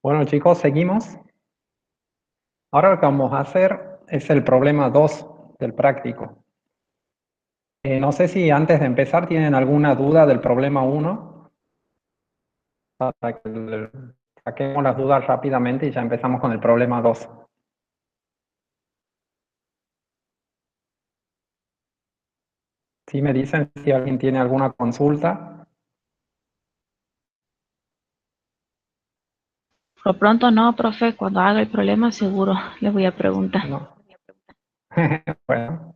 Bueno, chicos, seguimos. Ahora lo que vamos a hacer es el problema 2 del práctico. No sé si antes de empezar tienen alguna duda del problema 1, para que saquemos las dudas rápidamente y ya empezamos con el problema 2. Si me dicen si alguien tiene alguna consulta. Por lo pronto no, profe, cuando haga el problema seguro les voy a preguntar. No. Bueno.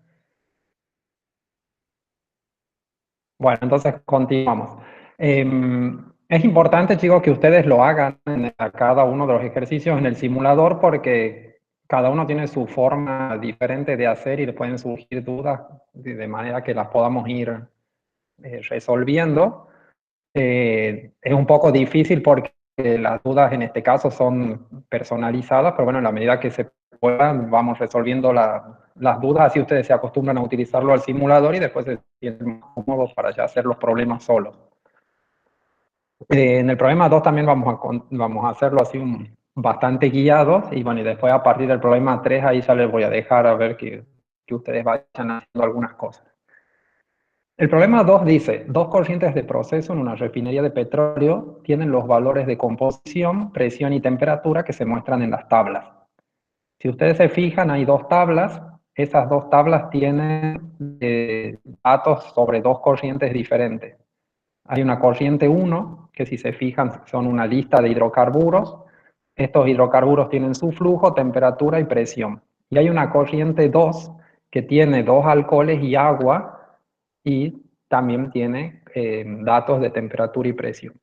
Bueno, entonces continuamos. Es importante, chicos, que ustedes lo hagan en cada uno de los ejercicios en el simulador porque cada uno tiene su forma diferente de hacer y le pueden surgir dudas de manera que las podamos ir resolviendo. Es un poco difícil porque las dudas en este caso son personalizadas, pero bueno, en la medida que se puedan, vamos resolviendo las dudas, así ustedes se acostumbran a utilizarlo al simulador y después se sienten más cómodos para ya hacer los problemas solos. En el problema 2 también vamos a hacerlo así bastante guiados y bueno, y después a partir del problema 3 ahí ya les voy a dejar a ver que ustedes vayan haciendo algunas cosas. El problema 2 dice, dos corrientes de proceso en una refinería de petróleo tienen los valores de composición, presión y temperatura que se muestran en las tablas. Si ustedes se fijan, hay dos tablas. Esas dos tablas tienen datos sobre dos corrientes diferentes. Hay una corriente 1, que si se fijan son una lista de hidrocarburos. Estos hidrocarburos tienen su flujo, temperatura y presión. Y hay una corriente 2, que tiene dos alcoholes y agua, y también tiene datos de temperatura y presión.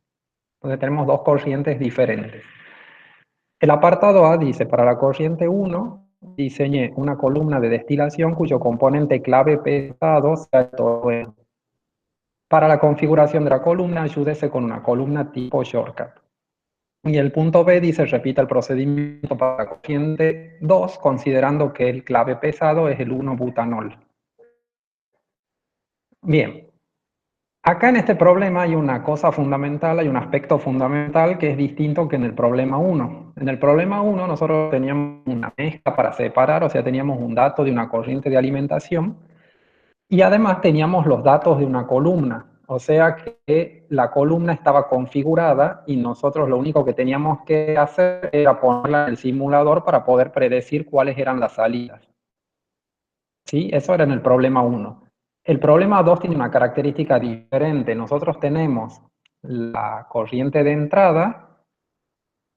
Entonces tenemos dos corrientes diferentes. El apartado A dice, para la corriente 1, diseñé una columna de destilación cuyo componente clave pesado sea el tolueno. Para la configuración de la columna, ayúdese con una columna tipo shortcut. Y el punto B dice, repita el procedimiento para la corriente 2, considerando que el clave pesado es el 1-butanol. Bien, acá en este problema hay una cosa fundamental, hay un aspecto fundamental que es distinto que en el problema 1. En el problema 1 nosotros teníamos una mezcla para separar, o sea, teníamos un dato de una corriente de alimentación y además teníamos los datos de una columna. O sea que la columna estaba configurada y nosotros lo único que teníamos que hacer era ponerla en el simulador para poder predecir cuáles eran las salidas. ¿Sí? Eso era en el problema 1. El problema 2 tiene una característica diferente. Nosotros tenemos la corriente de entrada,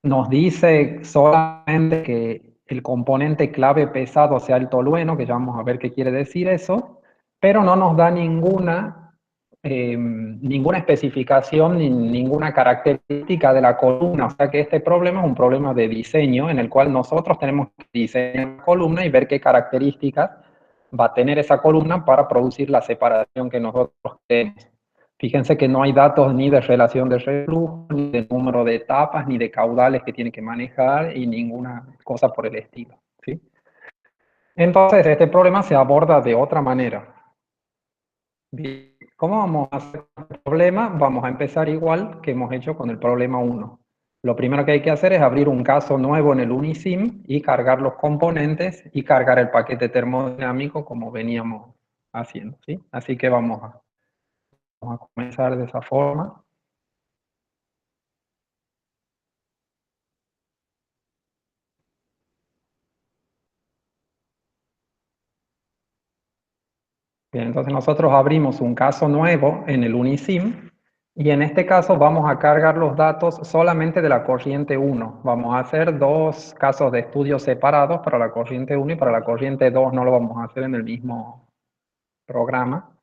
nos dice solamente que el componente clave pesado sea el tolueno, que ya vamos a ver qué quiere decir eso, pero no nos da ninguna especificación ni ninguna característica de la columna. O sea que este problema es un problema de diseño en el cual nosotros tenemos que diseñar la columna y ver qué características va a tener esa columna para producir la separación que nosotros queremos. Fíjense que no hay datos ni de relación de reflujo, ni de número de etapas, ni de caudales que tiene que manejar y ninguna cosa por el estilo. ¿Sí? Entonces, este problema se aborda de otra manera. Bien, ¿cómo vamos a hacer este problema? Vamos a empezar igual que hemos hecho con el problema 1. Lo primero que hay que hacer es abrir un caso nuevo en el Unisim y cargar los componentes y cargar el paquete termodinámico como veníamos haciendo. ¿Sí? Así que vamos a comenzar de esa forma. Bien, entonces nosotros abrimos un caso nuevo en el Unisim y en este caso vamos a cargar los datos solamente de la corriente 1. Vamos a hacer dos casos de estudio separados para la corriente 1 y para la corriente 2 no lo vamos a hacer en el mismo programa.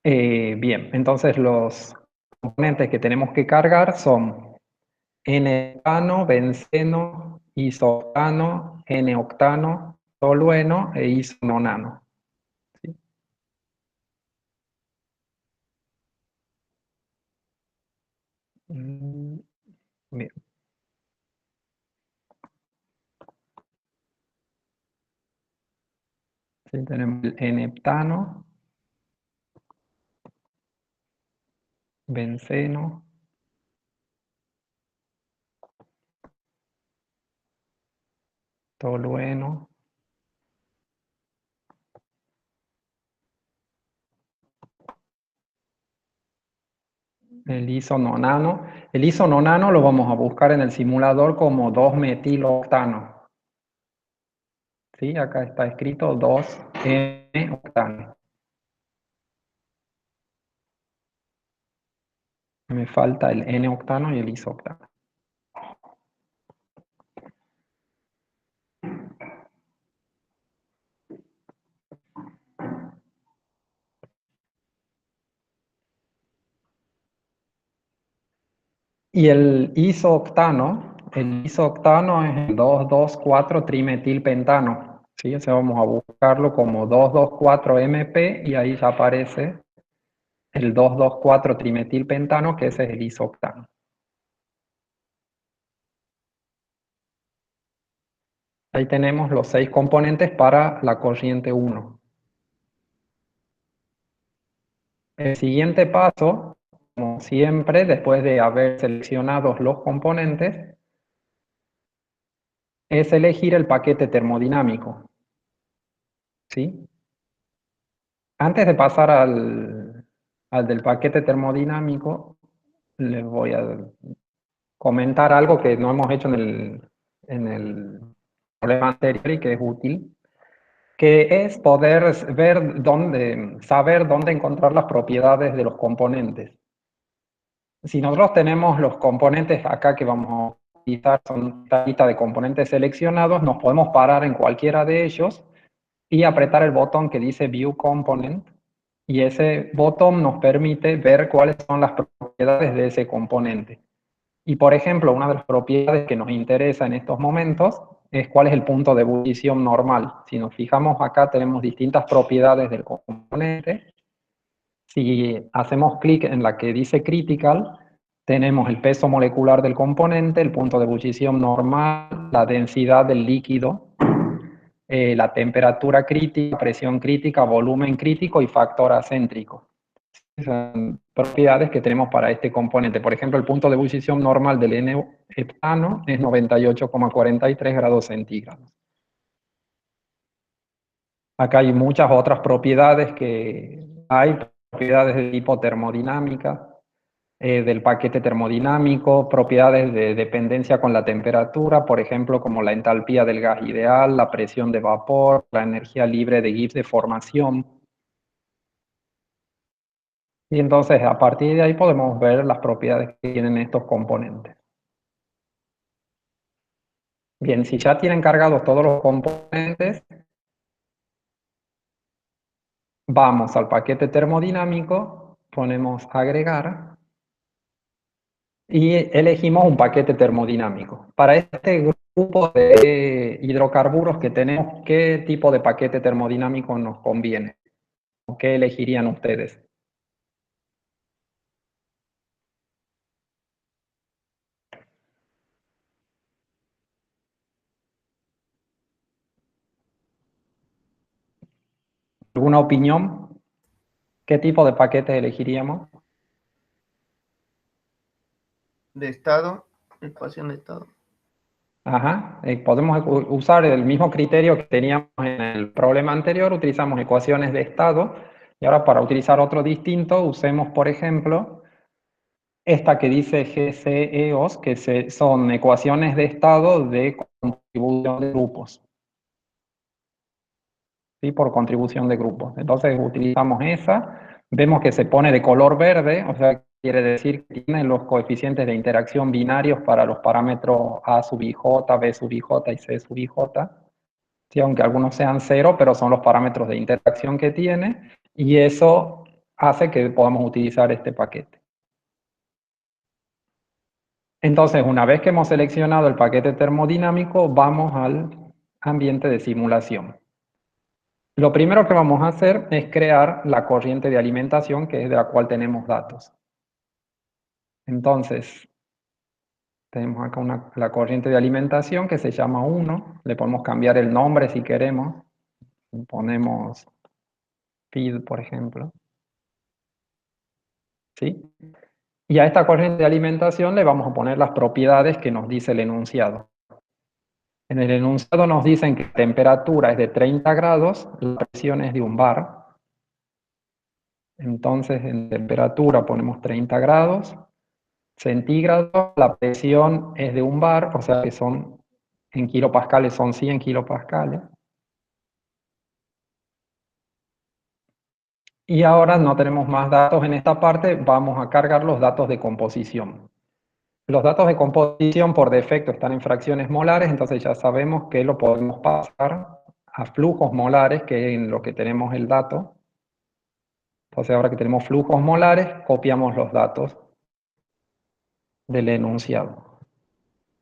Bien, entonces los componentes que tenemos que cargar son N-octano, benceno, isoctano, N-octano, tolueno e isononano. ¿Sí? Bien. Sí, tenemos el N-heptano, benceno, tolueno, el isononano. El isononano lo vamos a buscar en el simulador como 2-metiloctano. ¿Sí? Acá está escrito 2N-octano. Me falta el N-octano y el isoctano. Y el isoctano es el 2,2,4-trimetilpentano. ¿Sí? O sea, vamos a buscarlo como 2,2,4-MP y ahí ya aparece el 2,2,4-trimetilpentano, que ese es el isoctano. Ahí tenemos los 6 componentes para la corriente 1. El siguiente paso, como siempre, después de haber seleccionado los componentes, es elegir el paquete termodinámico. ¿Sí? Antes de pasar al del paquete termodinámico, les voy a comentar algo que no hemos hecho en el problema anterior y que es útil, que es poder saber dónde encontrar las propiedades de los componentes. Si nosotros tenemos los componentes acá que vamos a utilizar, son esta lista de componentes seleccionados, nos podemos parar en cualquiera de ellos y apretar el botón que dice View Component, y ese botón nos permite ver cuáles son las propiedades de ese componente. Y por ejemplo, una de las propiedades que nos interesa en estos momentos es cuál es el punto de ebullición normal. Si nos fijamos acá tenemos distintas propiedades del componente. Si hacemos clic en la que dice Critical, tenemos el peso molecular del componente, el punto de ebullición normal, la densidad del líquido, la temperatura crítica, presión crítica, volumen crítico y factor acéntrico. Son propiedades que tenemos para este componente. Por ejemplo, el punto de ebullición normal del N-heptano es 98,43 grados centígrados. Acá hay muchas otras propiedades propiedades de tipo termodinámica, del paquete termodinámico, propiedades de dependencia con la temperatura, por ejemplo, como la entalpía del gas ideal, la presión de vapor, la energía libre de Gibbs de formación. Y entonces, a partir de ahí podemos ver las propiedades que tienen estos componentes. Bien, si ya tienen cargados todos los componentes, vamos al paquete termodinámico, ponemos agregar y elegimos un paquete termodinámico. Para este grupo de hidrocarburos que tenemos, ¿qué tipo de paquete termodinámico nos conviene? ¿Qué elegirían ustedes? ¿Alguna opinión? ¿Qué tipo de paquetes elegiríamos? De estado, ecuación de estado. Ajá, podemos usar el mismo criterio que teníamos en el problema anterior, utilizamos ecuaciones de estado, y ahora para utilizar otro distinto, usemos, por ejemplo, esta que dice GCEOS, que son ecuaciones de estado de contribución de grupos. ¿Sí? Por contribución de grupos. Entonces utilizamos esa, vemos que se pone de color verde, o sea, quiere decir que tiene los coeficientes de interacción binarios para los parámetros A sub ij, B sub ij y C sub ij. Sí, aunque algunos sean cero, pero son los parámetros de interacción que tiene, y eso hace que podamos utilizar este paquete. Entonces, una vez que hemos seleccionado el paquete termodinámico, vamos al ambiente de simulación. Lo primero que vamos a hacer es crear la corriente de alimentación, que es de la cual tenemos datos. Entonces, tenemos acá la corriente de alimentación que se llama 1. Le podemos cambiar el nombre si queremos. Ponemos feed, por ejemplo. ¿Sí? Y a esta corriente de alimentación le vamos a poner las propiedades que nos dice el enunciado. En el enunciado nos dicen que la temperatura es de 30 grados, la presión es de 1 bar. Entonces en temperatura ponemos 30 grados centígrados, la presión es de 1 bar, o sea que son en kilopascales son 100 kilopascales. Y ahora no tenemos más datos en esta parte, vamos a cargar los datos de composición. Los datos de composición por defecto están en fracciones molares, entonces ya sabemos que lo podemos pasar a flujos molares, que es en lo que tenemos el dato. Entonces ahora que tenemos flujos molares, copiamos los datos del enunciado.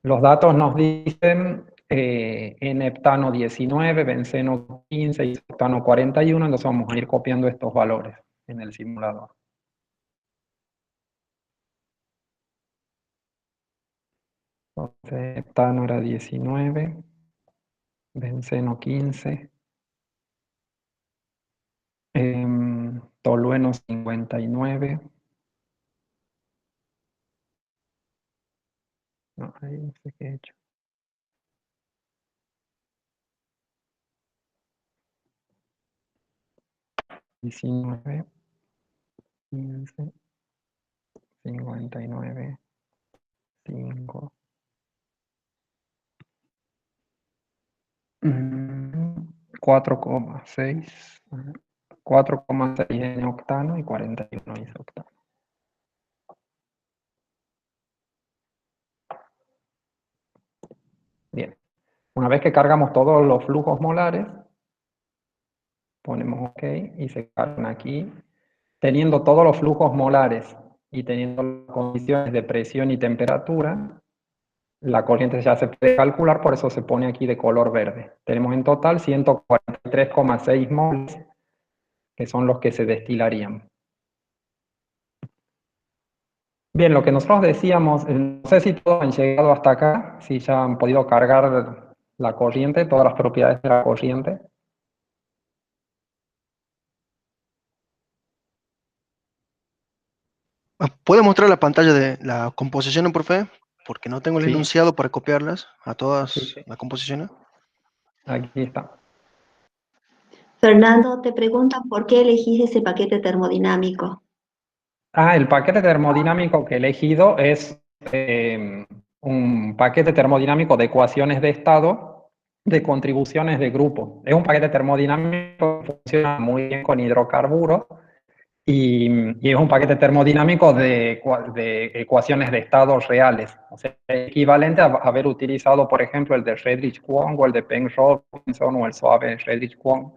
Los datos nos dicen N-heptano 19, benceno 15 y octano 41, entonces vamos a ir copiando estos valores en el simulador. Entonces, heptano era 19, benceno 15, tolueno 59. No, ahí no sé qué he hecho. $19, 15, 59, 5. 4,6. 4,6 en octano y 41 isoctano. Bien. Una vez que cargamos todos los flujos molares, ponemos OK y se cargan aquí. Teniendo todos los flujos molares y teniendo las condiciones de presión y temperatura, la corriente ya se puede calcular, por eso se pone aquí de color verde. Tenemos en total 143,6 moles, que son los que se destilarían. Bien, lo que nosotros decíamos, no sé si todos han llegado hasta acá, si ya han podido cargar la corriente, todas las propiedades de la corriente. ¿Puede mostrar la pantalla de la composición, por favor? Porque no tengo el Sí. enunciado para copiarlas a todas Sí. las composiciones. Aquí está. Fernando, te preguntan por qué elegís ese paquete termodinámico. El paquete termodinámico que he elegido es un paquete termodinámico de ecuaciones de estado de contribuciones de grupo. Es un paquete termodinámico que funciona muy bien con hidrocarburos y es un paquete termodinámico de ecuaciones de estados reales. O sea, es equivalente a haber utilizado, por ejemplo, el de Friedrich-Kwong o el de Penrose-Robinson o el suave Friedrich-Kwong.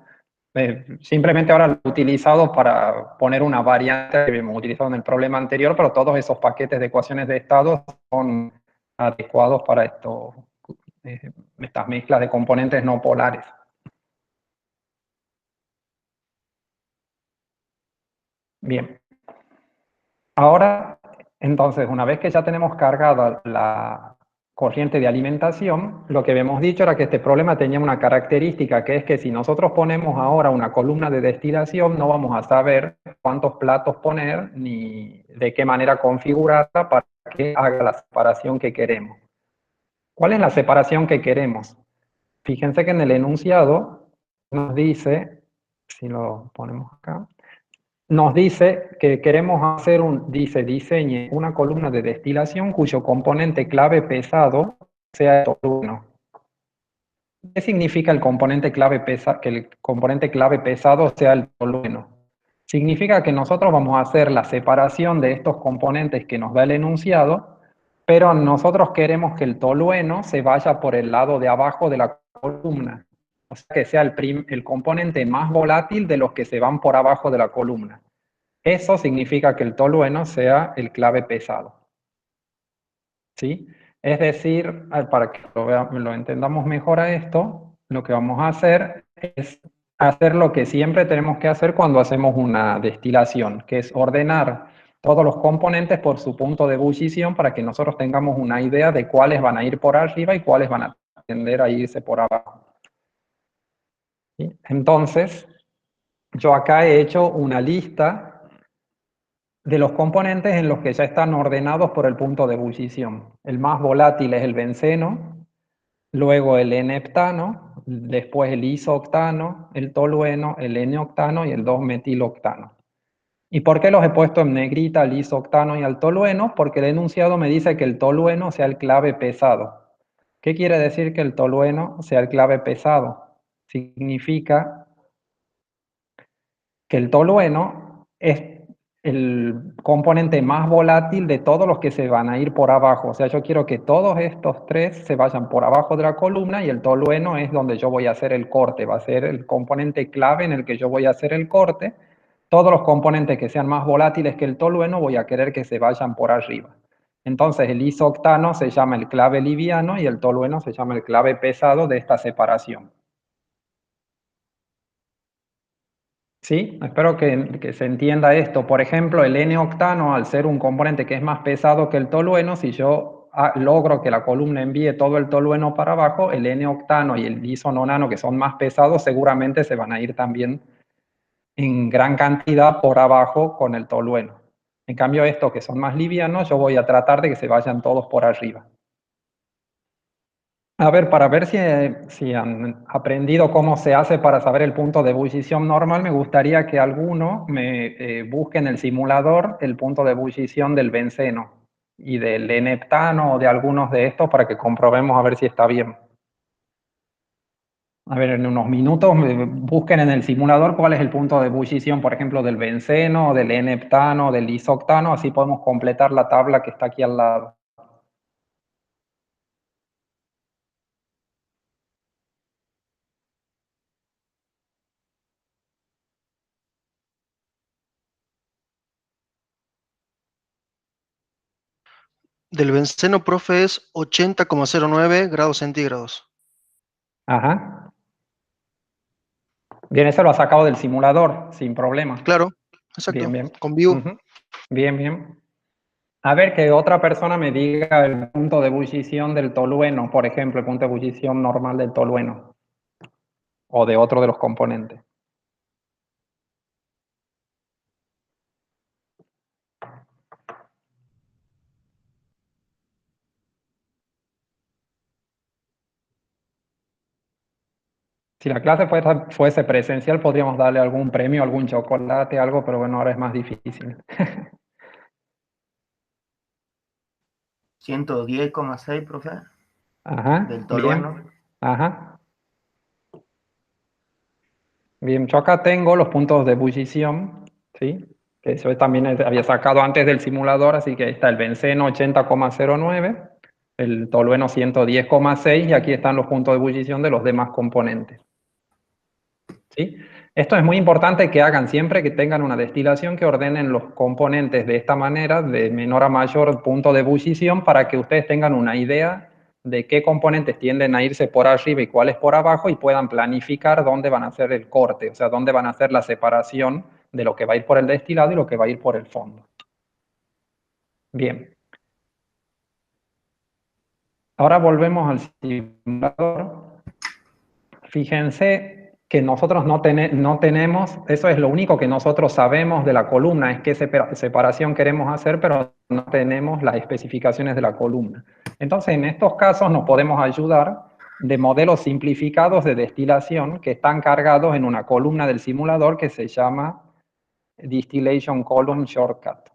Simplemente ahora lo he utilizado para poner una variante que hemos utilizado en el problema anterior, pero todos esos paquetes de ecuaciones de estado son adecuados para estas mezclas de componentes no polares. Bien. Ahora, entonces, una vez que ya tenemos cargada la corriente de alimentación, lo que habíamos dicho era que este problema tenía una característica, que es que si nosotros ponemos ahora una columna de destilación, no vamos a saber cuántos platos poner ni de qué manera configurarla para que haga la separación que queremos. ¿Cuál es la separación que queremos? Fíjense que en el enunciado nos dice, si lo ponemos acá, nos dice que queremos hacer diseñe una columna de destilación cuyo componente clave pesado sea el tolueno. ¿Qué significa el componente clave que el componente clave pesado sea el tolueno? Significa que nosotros vamos a hacer la separación de estos componentes que nos da el enunciado, pero nosotros queremos que el tolueno se vaya por el lado de abajo de la columna. O sea, que sea el componente más volátil de los que se van por abajo de la columna. Eso significa que el tolueno sea el clave pesado. ¿Sí? Es decir, para que lo entendamos mejor a esto, lo que vamos a hacer es hacer lo que siempre tenemos que hacer cuando hacemos una destilación, que es ordenar todos los componentes por su punto de ebullición para que nosotros tengamos una idea de cuáles van a ir por arriba y cuáles van a tender a irse por abajo. ¿Sí? Entonces, yo acá he hecho una lista de los componentes en los que ya están ordenados por el punto de ebullición. El más volátil es el benceno, luego el N-heptano, después el isooctano, el tolueno, el N-octano y el 2-metiloctano. ¿Y por qué los he puesto en negrita al isooctano y al tolueno? Porque el enunciado me dice que el tolueno sea el clave pesado. ¿Qué quiere decir que el tolueno sea el clave pesado? Significa que el tolueno es el componente más volátil de todos los que se van a ir por abajo. O sea, yo quiero que todos estos tres se vayan por abajo de la columna y el tolueno es donde yo voy a hacer el corte. Va a ser el componente clave en el que yo voy a hacer el corte. Todos los componentes que sean más volátiles que el tolueno voy a querer que se vayan por arriba. Entonces el isooctano se llama el clave liviano y el tolueno se llama el clave pesado de esta separación. ¿Sí? Espero que se entienda esto. Por ejemplo, el N-octano, al ser un componente que es más pesado que el tolueno, si yo logro que la columna envíe todo el tolueno para abajo, el N-octano y el isononano, que son más pesados, seguramente se van a ir también en gran cantidad por abajo con el tolueno. En cambio, estos que son más livianos, yo voy a tratar de que se vayan todos por arriba. A ver, para ver si han aprendido cómo se hace para saber el punto de ebullición normal, me gustaría que alguno me busque en el simulador el punto de ebullición del benceno y del N-heptano o de algunos de estos para que comprobemos a ver si está bien. A ver, en unos minutos busquen en el simulador cuál es el punto de ebullición, por ejemplo, del benceno, del N-heptano, del isoctano, así podemos completar la tabla que está aquí al lado. Del benceno, profe, es 80,09 grados centígrados. Ajá. Bien, eso lo ha sacado del simulador, sin problema. Claro, exacto. Bien, bien. Con view. Ujú. Bien, bien. A ver, que otra persona me diga el punto de ebullición del tolueno, por ejemplo, el punto de ebullición normal del tolueno, o de otro de los componentes. Si la clase fuese presencial, podríamos darle algún premio, algún chocolate, algo, pero bueno, ahora es más difícil. 110,6, profe, Ajá, del tolueno. bien. Ajá. Bien, yo acá tengo los puntos de ebullición, ¿sí? Que eso también había sacado antes del simulador, así que ahí está el benceno 80,09, el tolueno 110,6 y aquí están los puntos de ebullición de los demás componentes. ¿Sí? Esto es muy importante que hagan siempre que tengan una destilación, que ordenen los componentes de esta manera, de menor a mayor punto de ebullición, para que ustedes tengan una idea de qué componentes tienden a irse por arriba y cuáles por abajo y puedan planificar dónde van a hacer el corte, o sea, dónde van a hacer la separación de lo que va a ir por el destilado y lo que va a ir por el fondo. Bien. Ahora volvemos al simulador. Fíjense que nosotros no tenemos, eso es lo único que nosotros sabemos de la columna, es qué separación queremos hacer, pero no tenemos las especificaciones de la columna. Entonces, en estos casos nos podemos ayudar de modelos simplificados de destilación que están cargados en una columna del simulador que se llama Distillation Column Shortcut,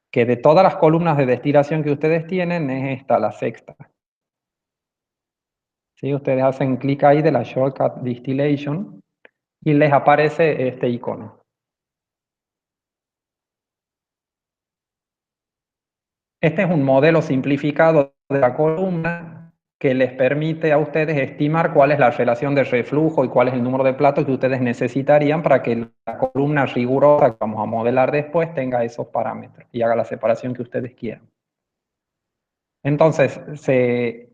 que de todas las columnas de destilación que ustedes tienen es esta, la sexta. ¿Sí? Ustedes hacen clic ahí de la Shortcut Distillation y les aparece este icono. Este es un modelo simplificado de la columna que les permite a ustedes estimar cuál es la relación de reflujo y cuál es el número de platos que ustedes necesitarían para que la columna rigurosa que vamos a modelar después tenga esos parámetros y haga la separación que ustedes quieran. Entonces, se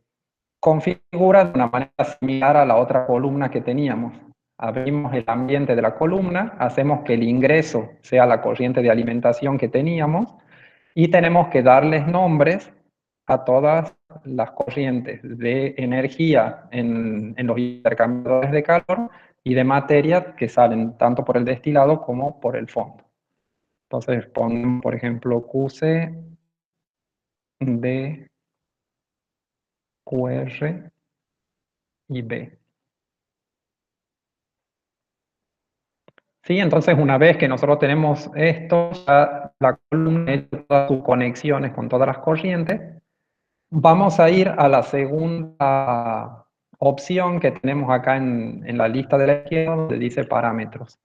configura de una manera similar a la otra columna que teníamos. Abrimos el ambiente de la columna, hacemos que el ingreso sea la corriente de alimentación que teníamos y tenemos que darles nombres a todas las corrientes de energía en los intercambiadores de calor y de materia que salen tanto por el destilado como por el fondo. Entonces ponemos, por ejemplo, QC de QR y B. ¿Sí? Entonces, una vez que nosotros tenemos esto, ya la columna hecho todas sus conexiones con todas las corrientes, vamos a ir a la segunda opción que tenemos acá en la lista de la izquierda, donde dice parámetros.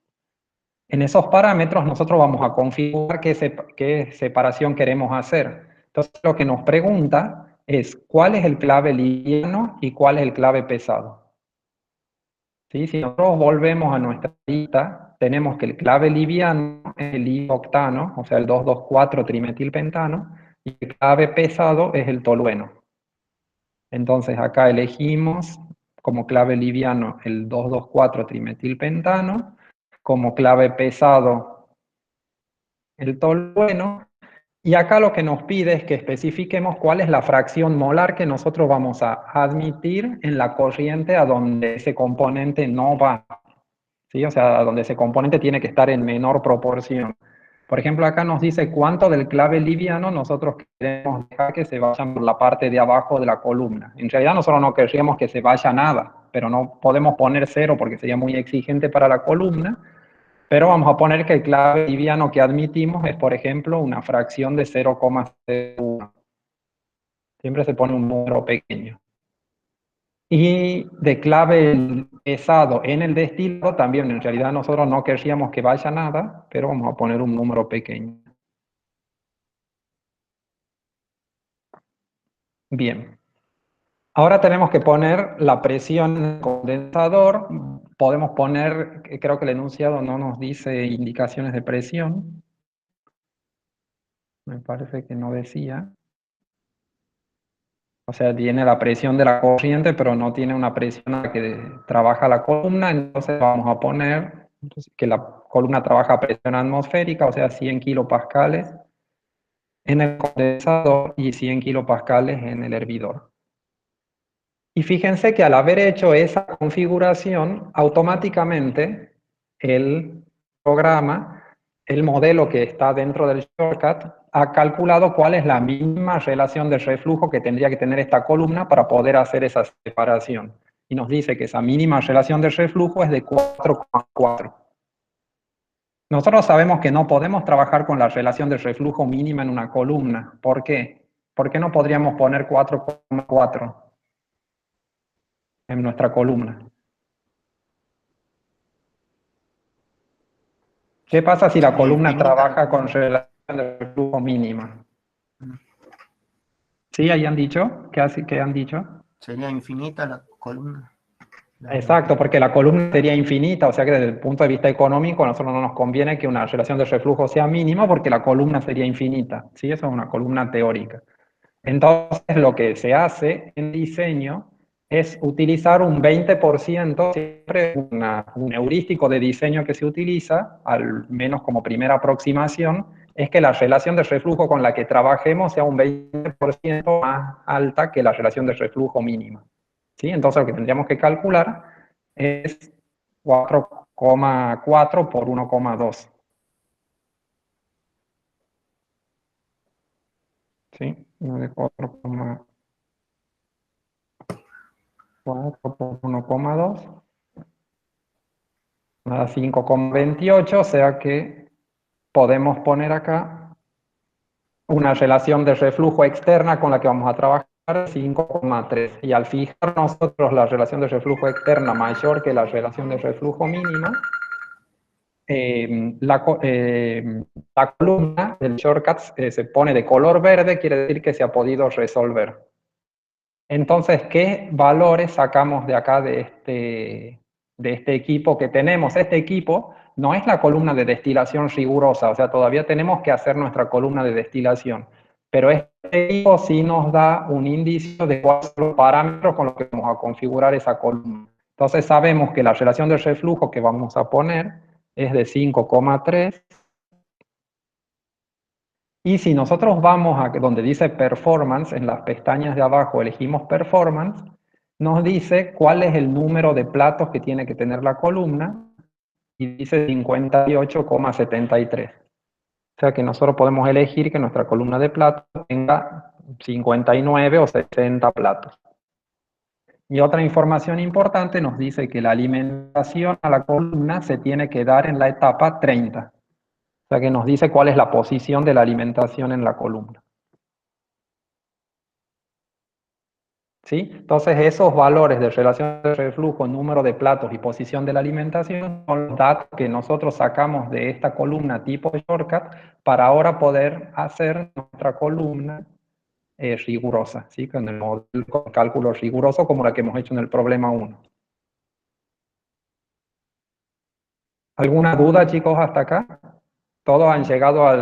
En esos parámetros nosotros vamos a configurar qué separación queremos hacer. Entonces, lo que nos pregunta es cuál es el clave liviano y cuál es el clave pesado. ¿Sí? Si nosotros volvemos a nuestra lista, tenemos que el clave liviano es el ioctano, o sea, el 2,2,4-trimetilpentano, y el clave pesado es el tolueno. Entonces acá elegimos como clave liviano el 2,2,4-trimetilpentano, como clave pesado el tolueno, y acá lo que nos pide es que especifiquemos cuál es la fracción molar que nosotros vamos a admitir en la corriente a donde ese componente no va. ¿Sí? O sea, donde ese componente tiene que estar en menor proporción. Por ejemplo, acá nos dice cuánto del clave liviano nosotros queremos dejar que se vayan por la parte de abajo de la columna. En realidad nosotros no querríamos que se vaya nada, pero no podemos poner 0 porque sería muy exigente para la columna. Pero vamos a poner que el clave liviano que admitimos es, por ejemplo, una fracción de 0,01. Siempre se pone un número pequeño. Y de clave pesado en el destilado también, en realidad nosotros no querríamos que vaya nada, pero vamos a poner un número pequeño. Bien. Ahora tenemos que poner la presión en el condensador. Podemos poner, creo que el enunciado no nos dice indicaciones de presión. Me parece que no decía. O sea, tiene la presión de la corriente, pero no tiene una presión a la que trabaja la columna. Entonces vamos a poner que la columna trabaja a presión atmosférica, o sea, 100 kilopascales en el condensador y 100 kilopascales en el hervidor. Y fíjense que al haber hecho esa configuración, automáticamente el programa, el modelo que está dentro del shortcut, ha calculado cuál es la mínima relación de reflujo que tendría que tener esta columna para poder hacer esa separación. Y nos dice que esa mínima relación de reflujo es de 4,4. Nosotros sabemos que no podemos trabajar con la relación de reflujo mínima en una columna. ¿Por qué? ¿Por qué no podríamos poner 4,4 en nuestra columna? ¿Qué pasa si la Sería columna infinita la trabaja con columna. relación de reflujo mínima? ¿Sí? ¿Ahí han dicho? ¿Qué han dicho? Sería infinita la columna. Exacto, porque la columna sería infinita, o sea que desde el punto de vista económico a nosotros no nos conviene que una relación de reflujo sea mínima porque la columna sería infinita. ¿Sí? Eso es una columna teórica. Entonces lo que se hace en diseño es utilizar un 20%, siempre un heurístico de diseño que se utiliza, al menos como primera aproximación, es que la relación de reflujo con la que trabajemos sea un 20% más alta que la relación de reflujo mínima. ¿Sí? Entonces lo que tendríamos que calcular es 4,4 por 1,2. ¿Sí? 4,4 por 1,2. Nada, 5,28, o sea que podemos poner acá una relación de reflujo externa con la que vamos a trabajar, 5,3. Y al fijar nosotros la relación de reflujo externa mayor que la relación de reflujo mínima, la columna del shortcut se pone de color verde, quiere decir que se ha podido resolver. Entonces, ¿qué valores sacamos de acá de este equipo que tenemos? Este equipo no es la columna de destilación rigurosa, o sea, todavía tenemos que hacer nuestra columna de destilación. Pero este equipo sí nos da un indicio de cuáles son los parámetros con los que vamos a configurar esa columna. Entonces sabemos que la relación de reflujo que vamos a poner es de 5,3. Y si nosotros vamos a donde dice performance, en las pestañas de abajo elegimos performance, nos dice cuál es el número de platos que tiene que tener la columna, y dice 58,73. O sea que nosotros podemos elegir que nuestra columna de platos tenga 59 o 60 platos. Y otra información importante nos dice que la alimentación a la columna se tiene que dar en la etapa 30. O sea que nos dice cuál es la posición de la alimentación en la columna. ¿Sí? Entonces esos valores de relación de reflujo, número de platos y posición de la alimentación son los datos que nosotros sacamos de esta columna tipo shortcut para ahora poder hacer nuestra columna rigurosa, ¿sí? Con el modelo con cálculo riguroso como la que hemos hecho en el problema 1. ¿Alguna duda, chicos, hasta acá? ¿Todos han llegado a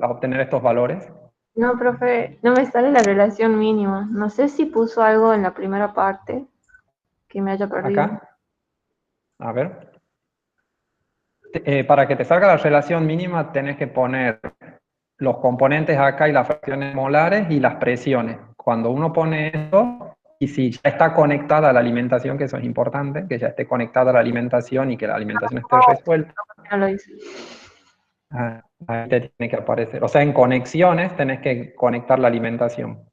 obtener estos valores? No, profe, no me sale la relación mínima. No sé si puso algo en la primera parte que me haya perdido. Acá. A ver. Para que te salga la relación mínima tenés que poner los componentes acá y las fracciones molares y las presiones. Cuando uno pone esto, y si ya está conectada a la alimentación, que eso es importante, que ya esté conectada a la alimentación y que la alimentación esté resuelta, No lo hice. ahí te tiene que aparecer. O sea, en conexiones tenés que conectar la alimentación.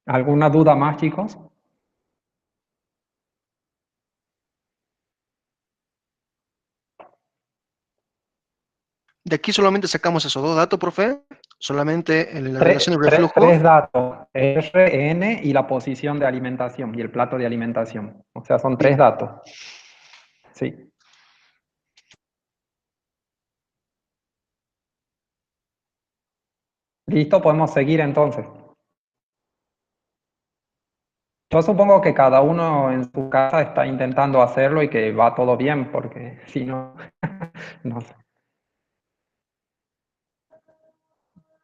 ¿Alguna duda más, chicos? De aquí solamente sacamos esos dos datos, profe. Solamente la relación de reflujo. Tres datos, R, N y la posición de alimentación y el plato de alimentación. O sea, son tres datos. Sí. ¿Listo? Podemos seguir entonces. Yo supongo que cada uno en su casa está intentando hacerlo y que va todo bien, porque si no, no sé.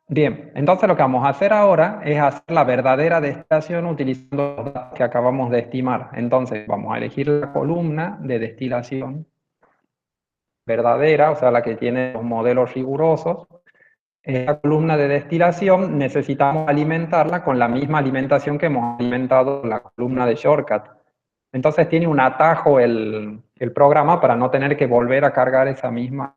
Bien, entonces lo que vamos a hacer ahora es hacer la verdadera destilación utilizando los datos que acabamos de estimar. Entonces vamos a elegir la columna de destilación verdadera, o sea, la que tiene los modelos rigurosos. Esta columna de destilación necesitamos alimentarla con la misma alimentación que hemos alimentado la columna de shortcut. Entonces tiene un atajo el programa para no tener que volver a cargar esa misma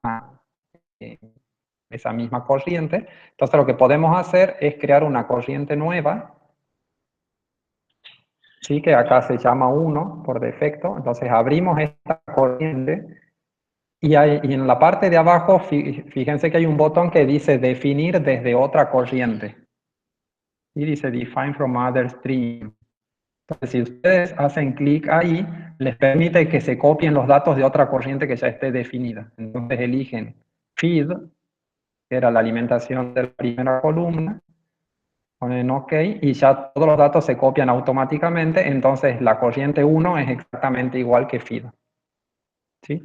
corriente. Entonces lo que podemos hacer es crear una corriente nueva, ¿sí? Que acá se llama 1 por defecto. Entonces abrimos esta corriente y en la parte de abajo, fíjense que hay un botón que dice definir desde otra corriente. Y dice define from other stream. Entonces, si ustedes hacen clic ahí, les permite que se copien los datos de otra corriente que ya esté definida. Entonces eligen feed, que era la alimentación de la primera columna, ponen OK y ya todos los datos se copian automáticamente. Entonces la corriente 1 es exactamente igual que feed. ¿Sí?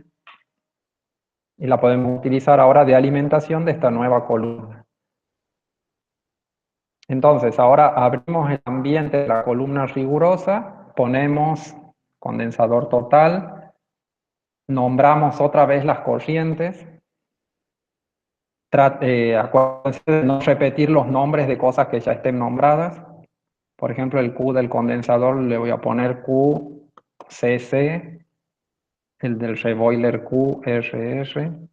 Y la podemos utilizar ahora de alimentación de esta nueva columna. Entonces, ahora abrimos el ambiente de la columna rigurosa, ponemos condensador total, nombramos otra vez las corrientes, acuérdense de no repetir los nombres de cosas que ya estén nombradas. Por ejemplo, el Q del condensador le voy a poner QCC, el del reboiler QRR,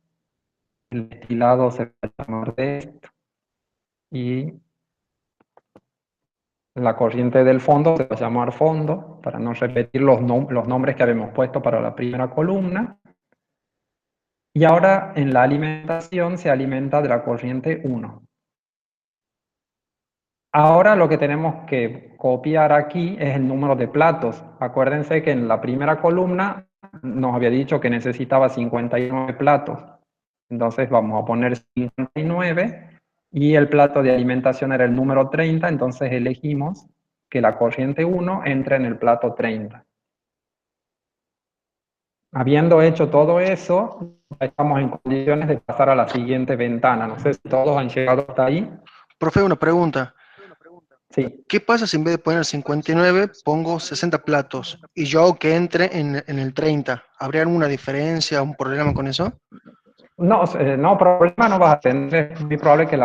el destilado se va a llamar DEST, y la corriente del fondo se va a llamar fondo, para no repetir los nombres que habíamos puesto para la primera columna. Y ahora en la alimentación se alimenta de la corriente 1. Ahora lo que tenemos que copiar aquí es el número de platos. Acuérdense que en la primera columna nos había dicho que necesitaba 59 platos. Entonces vamos a poner 59 y el plato de alimentación era el número 30, entonces elegimos que la corriente 1 entre en el plato 30. Habiendo hecho todo eso, estamos en condiciones de pasar a la siguiente ventana. No sé si todos han llegado hasta ahí. Profe, una pregunta. Sí. ¿Qué pasa si en vez de poner 59 pongo 60 platos y yo hago que entre en el 30? ¿Habría alguna diferencia, un problema con eso? No, no, problema no vas a tener. Es muy probable que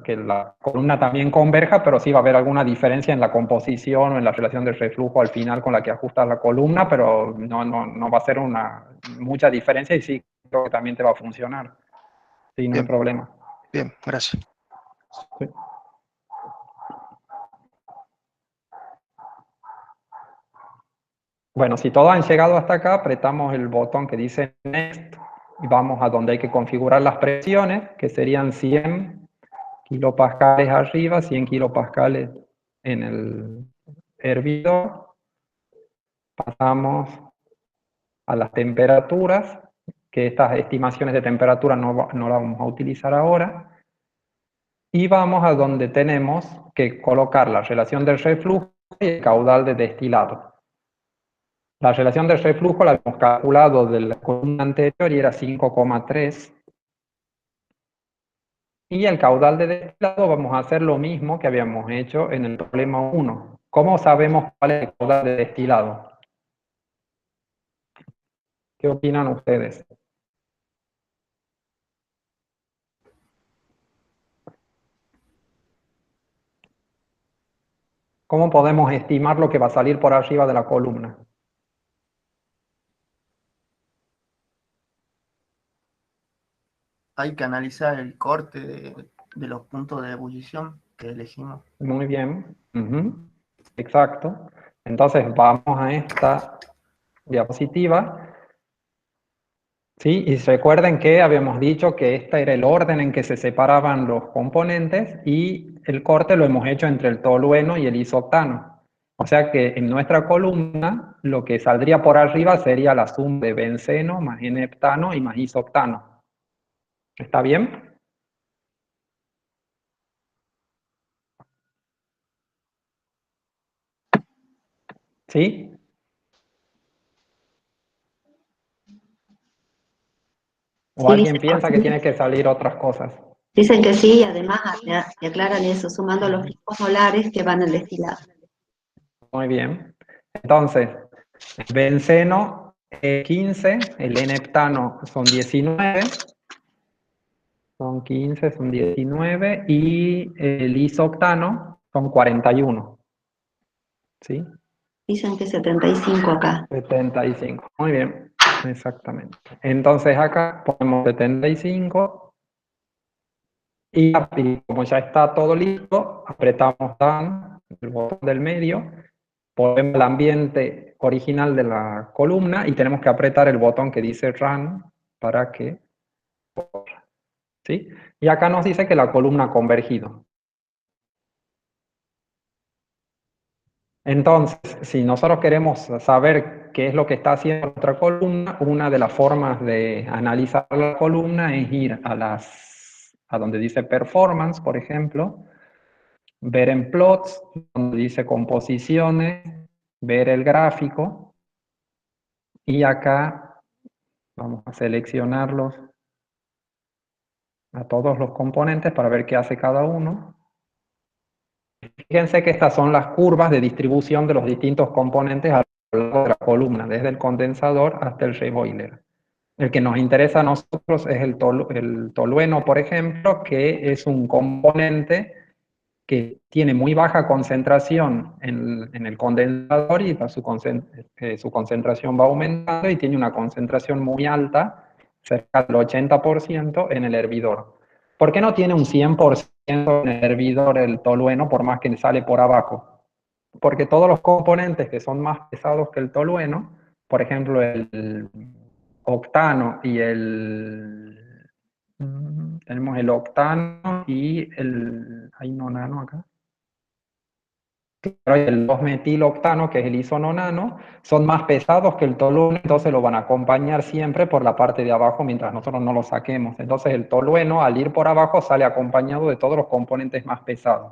que la columna también converja, pero sí va a haber alguna diferencia en la composición o en la relación del reflujo al final con la que ajustas la columna, pero no va a ser mucha diferencia y sí creo que también te va a funcionar. Sí, no hay Bien, problema. bien, gracias. Sí. Bueno, si todos han llegado hasta acá, apretamos el botón que dice Next y vamos a donde hay que configurar las presiones, que serían 100 kilopascales arriba, 100 kilopascales en el hervidor. Pasamos a las temperaturas, que estas estimaciones de temperatura no las vamos a utilizar ahora. Y vamos a donde tenemos que colocar la relación del reflujo y el caudal de destilado. La relación del reflujo la hemos calculado de la columna anterior y era 5,3. Y el caudal de destilado vamos a hacer lo mismo que habíamos hecho en el problema 1. ¿Cómo sabemos cuál es el caudal de destilado? ¿Qué opinan ustedes? ¿Cómo podemos estimar lo que va a salir por arriba de la columna? Hay que analizar el corte de los puntos de ebullición que elegimos. Muy bien. Exacto. Entonces vamos a esta diapositiva. ¿Sí? Y recuerden que habíamos dicho que este era el orden en que se separaban los componentes y el corte lo hemos hecho entre el tolueno y el isoctano. O sea que en nuestra columna lo que saldría por arriba sería la suma de benceno más N-heptano y más isoctano. ¿Está bien? ¿Sí? ¿O Sí, alguien piensa que tiene que salir otras cosas? dicen que sí, y además te aclaran eso, sumando los flujos molares que van al destilado. Muy bien. Entonces, el benceno es 15, el N-heptano son 19, son 15, son 19, y el isoctano son 41. ¿Sí? Dicen que 75 acá. 75. Muy bien, exactamente. Entonces acá ponemos 75 y como ya está todo listo, apretamos Done, el botón del medio, ponemos el ambiente original de la columna y tenemos que apretar el botón que dice Run para que corra. ¿Sí? Y acá nos dice que la columna ha convergido. Entonces, si nosotros queremos saber qué es lo que está haciendo nuestra columna, una de las formas de analizar la columna es ir a donde dice Performance, por ejemplo, ver en Plots, donde dice Composiciones, ver el gráfico, y acá vamos a seleccionarlos a todos los componentes para ver qué hace cada uno. Fíjense que estas son las curvas de distribución de los distintos componentes a lo largo de la columna, desde el condensador hasta el reboiler. El que nos interesa a nosotros es el tolueno, por ejemplo, que es un componente que tiene muy baja concentración en el condensador y su concentración va aumentando y tiene una concentración muy alta, cerca del 80% en el hervidor. ¿Por qué no tiene un 100% en el hervidor el tolueno, por más que sale por abajo? Porque todos los componentes que son más pesados que el tolueno, por ejemplo el octano y tenemos el octano y hay nonano acá. Claro, el 2-metiloctano, que es el isononano, son más pesados que el tolueno, entonces lo van a acompañar siempre por la parte de abajo mientras nosotros no lo saquemos. Entonces el tolueno, al ir por abajo, sale acompañado de todos los componentes más pesados.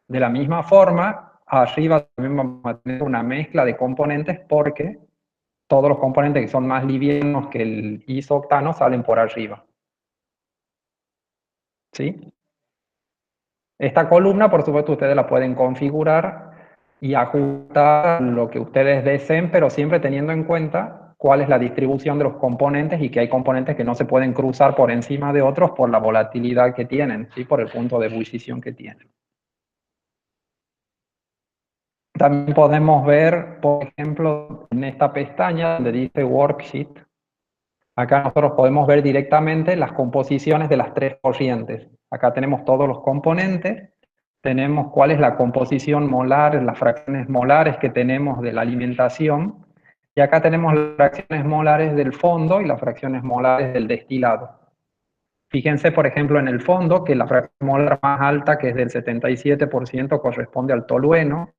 De la misma forma, arriba también vamos a tener una mezcla de componentes porque todos los componentes que son más livianos que el isoctano salen por arriba. ¿Sí? Esta columna, por supuesto, ustedes la pueden configurar y ajustar lo que ustedes deseen, pero siempre teniendo en cuenta cuál es la distribución de los componentes y que hay componentes que no se pueden cruzar por encima de otros por la volatilidad que tienen, ¿sí? Por el punto de ebullición que tienen. También podemos ver, por ejemplo, en esta pestaña donde dice Worksheet, acá nosotros podemos ver directamente las composiciones de las tres corrientes. Acá tenemos todos los componentes, tenemos cuál es la composición molar, las fracciones molares que tenemos de la alimentación, y acá tenemos las fracciones molares del fondo y las fracciones molares del destilado. Fíjense, por ejemplo, en el fondo, que la fracción molar más alta, que es del 77%, corresponde al tolueno,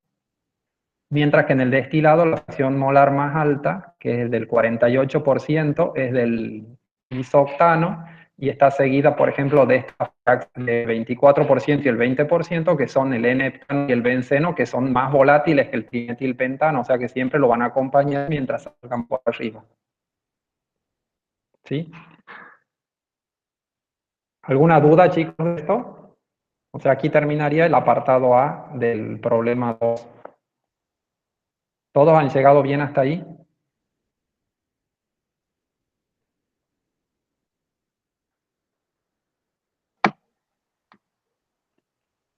mientras que en el destilado la fracción molar más alta, que es del 48%, es del isooctano, y está seguida, por ejemplo, de esta fracción del 24% y el 20%, que son el N-heptano y el benceno, que son más volátiles que el trimetilpentano, o sea que siempre lo van a acompañar mientras salgan por arriba. ¿Sí? ¿Alguna duda, chicos, de esto? O sea, aquí terminaría el apartado A del problema 2. ¿Todos han llegado bien hasta ahí?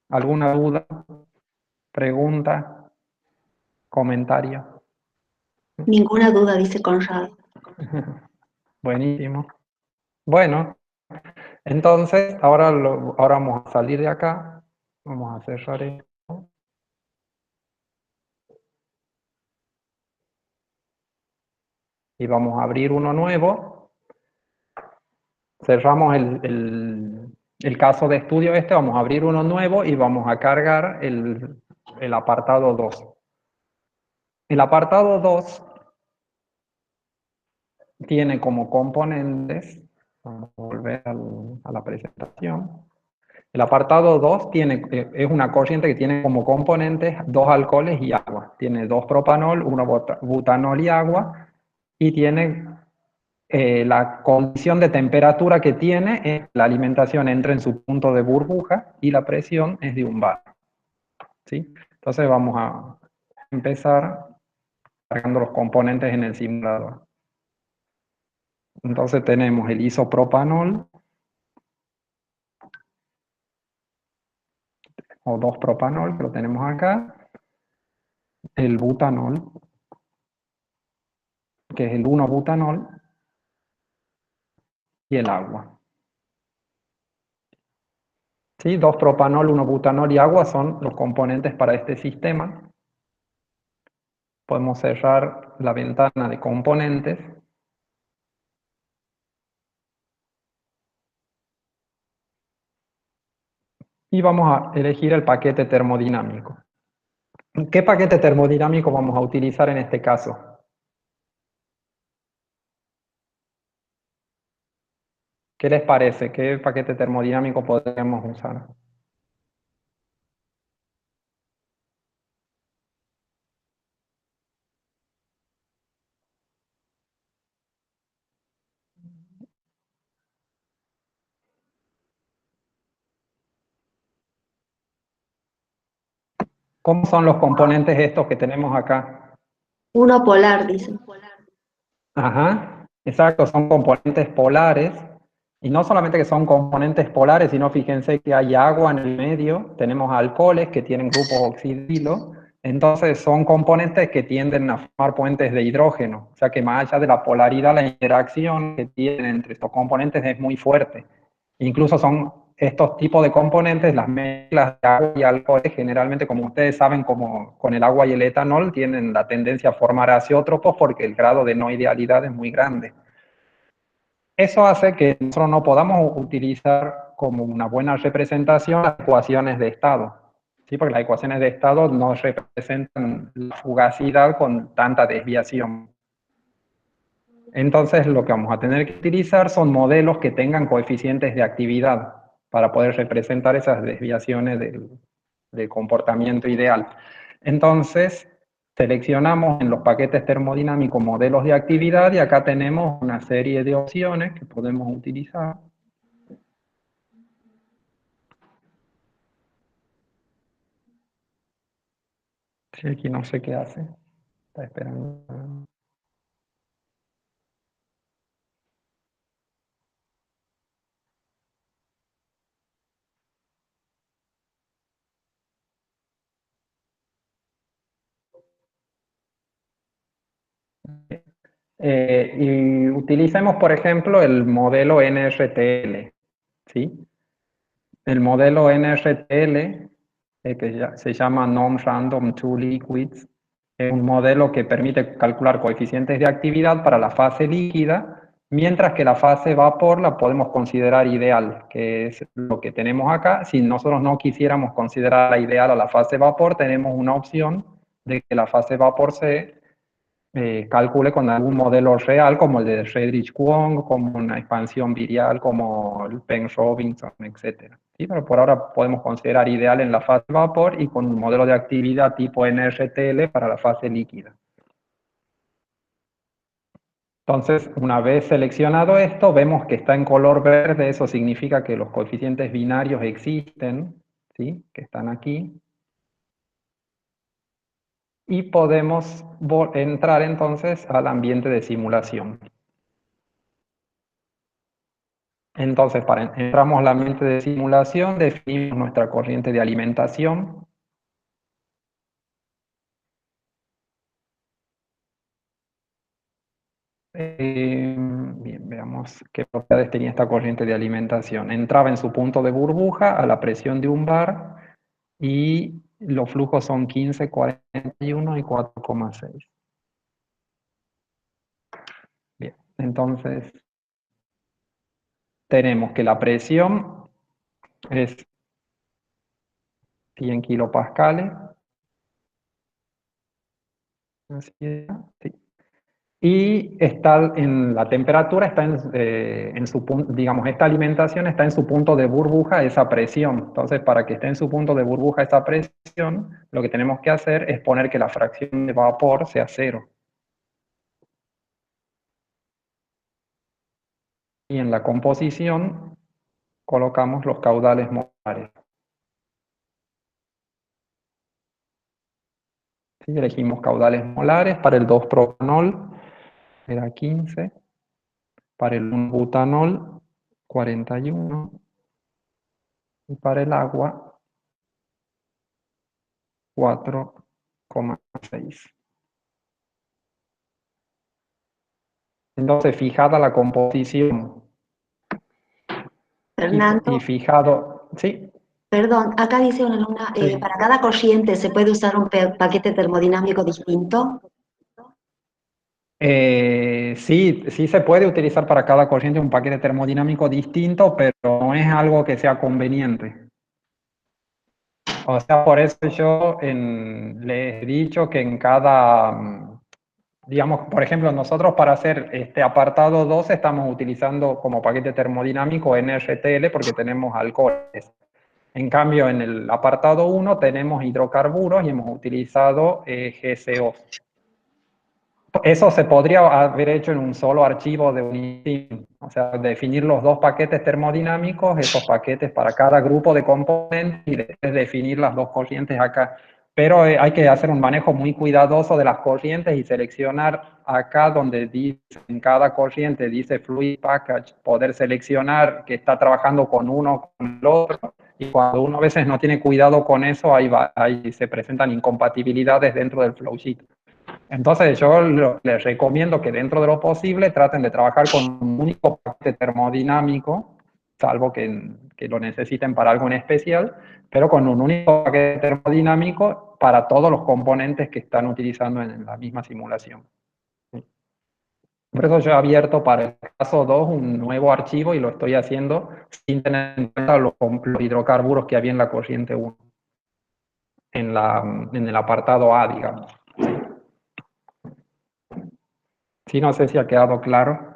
¿Alguna duda, pregunta, comentario? Ninguna duda, dice Conrado. Buenísimo. Bueno, entonces ahora vamos a salir de acá. Vamos a cerrar esto. Y vamos a abrir uno nuevo. Cerramos el caso de estudio este, vamos a abrir uno nuevo y vamos a cargar el apartado 2. El apartado 2 tiene como componentes, vamos a volver a la presentación. El apartado 2 es una corriente que tiene como componentes 2 alcoholes y agua. Tiene 2 propanol, 1 butanol y agua, y tiene la condición de temperatura que tiene es la alimentación entra en su punto de burbuja y la presión es de un bar. ¿Sí? Entonces vamos a empezar cargando los componentes en el simulador. Entonces tenemos el isopropanol, o 2-propanol, que lo tenemos acá, el butanol, que es el 1-butanol, y el agua. ¿Sí? 2-propanol, 1-butanol y agua son los componentes para este sistema. Podemos cerrar la ventana de componentes. Y vamos a elegir el paquete termodinámico. ¿Qué paquete termodinámico vamos a utilizar en este caso? ¿Qué les parece? ¿Qué paquete termodinámico podríamos usar? ¿Cómo son los componentes estos que tenemos acá? Uno polar, dice. Ajá, exacto, son componentes polares. Y no solamente que son componentes polares, sino fíjense que hay agua en el medio, tenemos alcoholes que tienen grupos oxidilo, entonces son componentes que tienden a formar puentes de hidrógeno, o sea que más allá de la polaridad, la interacción que tienen entre estos componentes es muy fuerte. Incluso son estos tipos de componentes, las mezclas de agua y alcoholes, generalmente, como ustedes saben, como con el agua y el etanol, tienen la tendencia a formar azeótropos porque el grado de no idealidad es muy grande. Eso hace que nosotros no podamos utilizar como una buena representación las ecuaciones de estado, ¿sí? Porque las ecuaciones de estado no representan la fugacidad con tanta desviación. Entonces lo que vamos a tener que utilizar son modelos que tengan coeficientes de actividad para poder representar esas desviaciones del comportamiento ideal. Entonces, seleccionamos en los paquetes termodinámicos modelos de actividad y acá tenemos una serie de opciones que podemos utilizar. Sí, aquí no sé qué hace. Está esperando. Y utilicemos, por ejemplo, el modelo NRTL, ¿sí? El modelo NRTL, se llama Non-Random Two Liquids, es un modelo que permite calcular coeficientes de actividad para la fase líquida, mientras que la fase vapor la podemos considerar ideal, que es lo que tenemos acá. Si nosotros no quisiéramos considerar la ideal a la fase vapor, tenemos una opción de que la fase vapor se calcule con algún modelo real, como el de Friedrich-Kwong, como una expansión virial, como el Penn-Robinson, etc. ¿Sí? Pero por ahora podemos considerar ideal en la fase vapor y con un modelo de actividad tipo NRTL para la fase líquida. Entonces, una vez seleccionado esto, vemos que está en color verde. Eso significa que los coeficientes binarios existen, ¿sí? Que están aquí. Y podemos entrar entonces al ambiente de simulación. Entonces, entramos al ambiente de simulación, definimos nuestra corriente de alimentación. Bien, veamos qué propiedades tenía esta corriente de alimentación. Entraba en su punto de burbuja a la presión de un bar y los flujos son 15, 41 y 4,6. Bien, entonces tenemos que la presión es 100 kilopascales. Así es, sí. Y está en la temperatura, está en su punto, digamos, esta alimentación está en su punto de burbuja, esa presión. Entonces, para que esté en su punto de burbuja esa presión, lo que tenemos que hacer es poner que la fracción de vapor sea 0. Y en la composición colocamos los caudales molares. ¿Sí? Elegimos caudales molares para el 2-propanol, era 15. Para el 1-butanol, 41. Y para el agua, 4,6. Entonces, fijada la composición Fernando, y fijado, ¿sí? perdón, acá dice una alumna, Sí. para cada corriente se puede usar un paquete termodinámico distinto. Sí, sí se puede utilizar para cada corriente un paquete termodinámico distinto, pero no es algo que sea conveniente. O sea, por eso yo les he dicho que en cada, digamos, por ejemplo, nosotros para hacer este apartado 2 estamos utilizando como paquete termodinámico NRTL porque tenemos alcoholes. En cambio, en el apartado 1 tenemos hidrocarburos y hemos utilizado GCO. Eso se podría haber hecho en un solo archivo de Unisim, o sea, definir los dos paquetes termodinámicos, esos paquetes para cada grupo de componentes y después definir las dos corrientes acá. Pero hay que hacer un manejo muy cuidadoso de las corrientes y seleccionar acá donde dice, en cada corriente dice Fluid Package, poder seleccionar que está trabajando con uno o con el otro. Y cuando uno a veces no tiene cuidado con eso, ahí se presentan incompatibilidades dentro del flowsheet. Entonces yo les recomiendo que dentro de lo posible traten de trabajar con un único paquete termodinámico, salvo que lo necesiten para algo en especial, pero con un único paquete termodinámico para todos los componentes que están utilizando en la misma simulación. Por eso yo he abierto para el caso 2 un nuevo archivo y lo estoy haciendo sin tener en cuenta los hidrocarburos que había en la corriente 1, en el apartado A, digamos. Sí, no sé si ha quedado claro.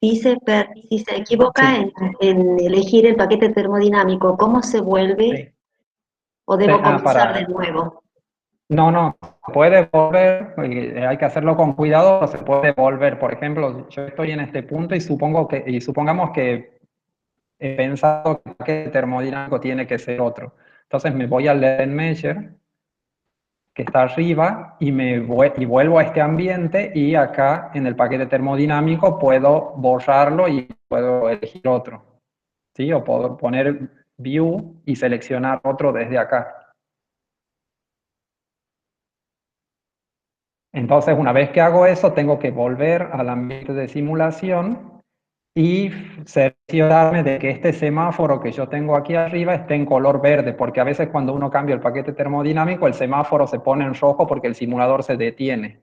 Si se equivoca en elegir el paquete termodinámico, ¿cómo se vuelve? Sí. ¿O debo comenzar de nuevo? No, puede volver, hay que hacerlo con cuidado, se puede volver. Por ejemplo, yo estoy en este punto y supongamos que he pensado que el paquete termodinámico tiene que ser otro. Entonces me voy al Learn Measure, que está arriba, y vuelvo a este ambiente, y acá en el paquete termodinámico puedo borrarlo y puedo elegir otro. ¿sí? O puedo poner View y seleccionar otro desde acá. Entonces, una vez que hago eso, tengo que volver al ambiente de simulación y cerciorarme de que este semáforo que yo tengo aquí arriba esté en color verde, porque a veces cuando uno cambia el paquete termodinámico, el semáforo se pone en rojo porque el simulador se detiene.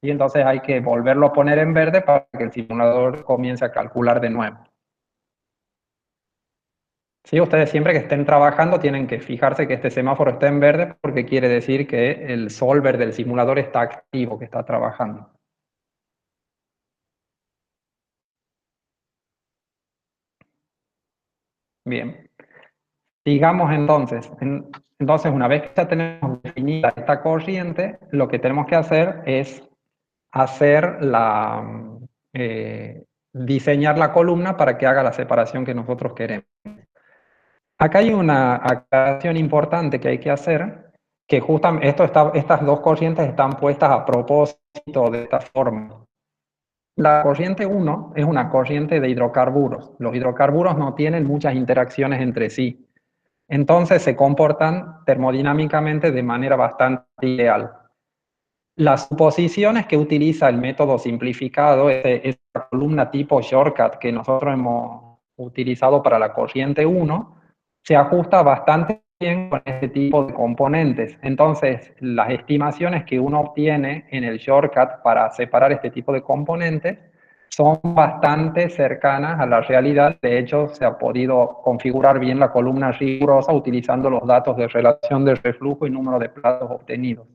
Y entonces hay que volverlo a poner en verde para que el simulador comience a calcular de nuevo. Sí, ustedes siempre que estén trabajando tienen que fijarse que este semáforo está en verde porque quiere decir que el solver del simulador está activo, que está trabajando. Bien. Sigamos entonces. Entonces, una vez que ya tenemos definida esta corriente, lo que tenemos que hacer es hacer diseñar la columna para que haga la separación que nosotros queremos. Acá hay una aclaración importante que hay que hacer, que justamente estas dos corrientes están puestas a propósito de esta forma. La corriente 1 es una corriente de hidrocarburos. Los hidrocarburos no tienen muchas interacciones entre sí. Entonces se comportan termodinámicamente de manera bastante ideal. Las suposiciones que utiliza el método simplificado, esta columna tipo shortcut que nosotros hemos utilizado para la corriente 1, se ajusta bastante bien con este tipo de componentes. Entonces, las estimaciones que uno obtiene en el shortcut para separar este tipo de componentes son bastante cercanas a la realidad. De hecho, se ha podido configurar bien la columna rigurosa utilizando los datos de relación de reflujo y número de platos obtenidos.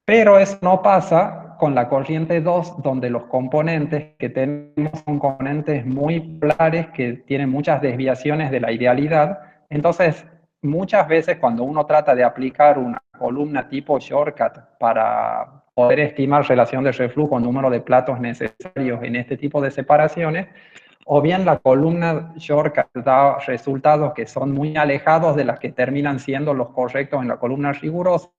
Pero eso no pasa con la corriente 2, donde los componentes que tenemos son componentes muy polares que tienen muchas desviaciones de la idealidad. Entonces, muchas veces cuando uno trata de aplicar una columna tipo shortcut para poder estimar relación de reflujo, número de platos necesarios en este tipo de separaciones, o bien la columna shortcut da resultados que son muy alejados de las que terminan siendo los correctos en la columna rigurosa.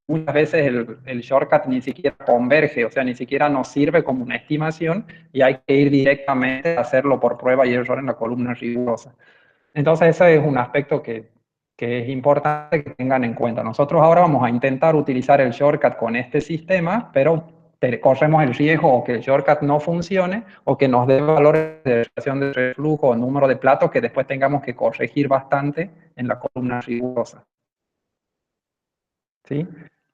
Muchas veces el shortcut ni siquiera converge, o sea, ni siquiera nos sirve como una estimación y hay que ir directamente a hacerlo por prueba y error en la columna rigurosa. Entonces ese es un aspecto que es importante que tengan en cuenta. Nosotros ahora vamos a intentar utilizar el shortcut con este sistema, pero corremos el riesgo o que el shortcut no funcione o que nos dé valores de relación de reflujo o número de platos que después tengamos que corregir bastante en la columna rigurosa. ¿Sí?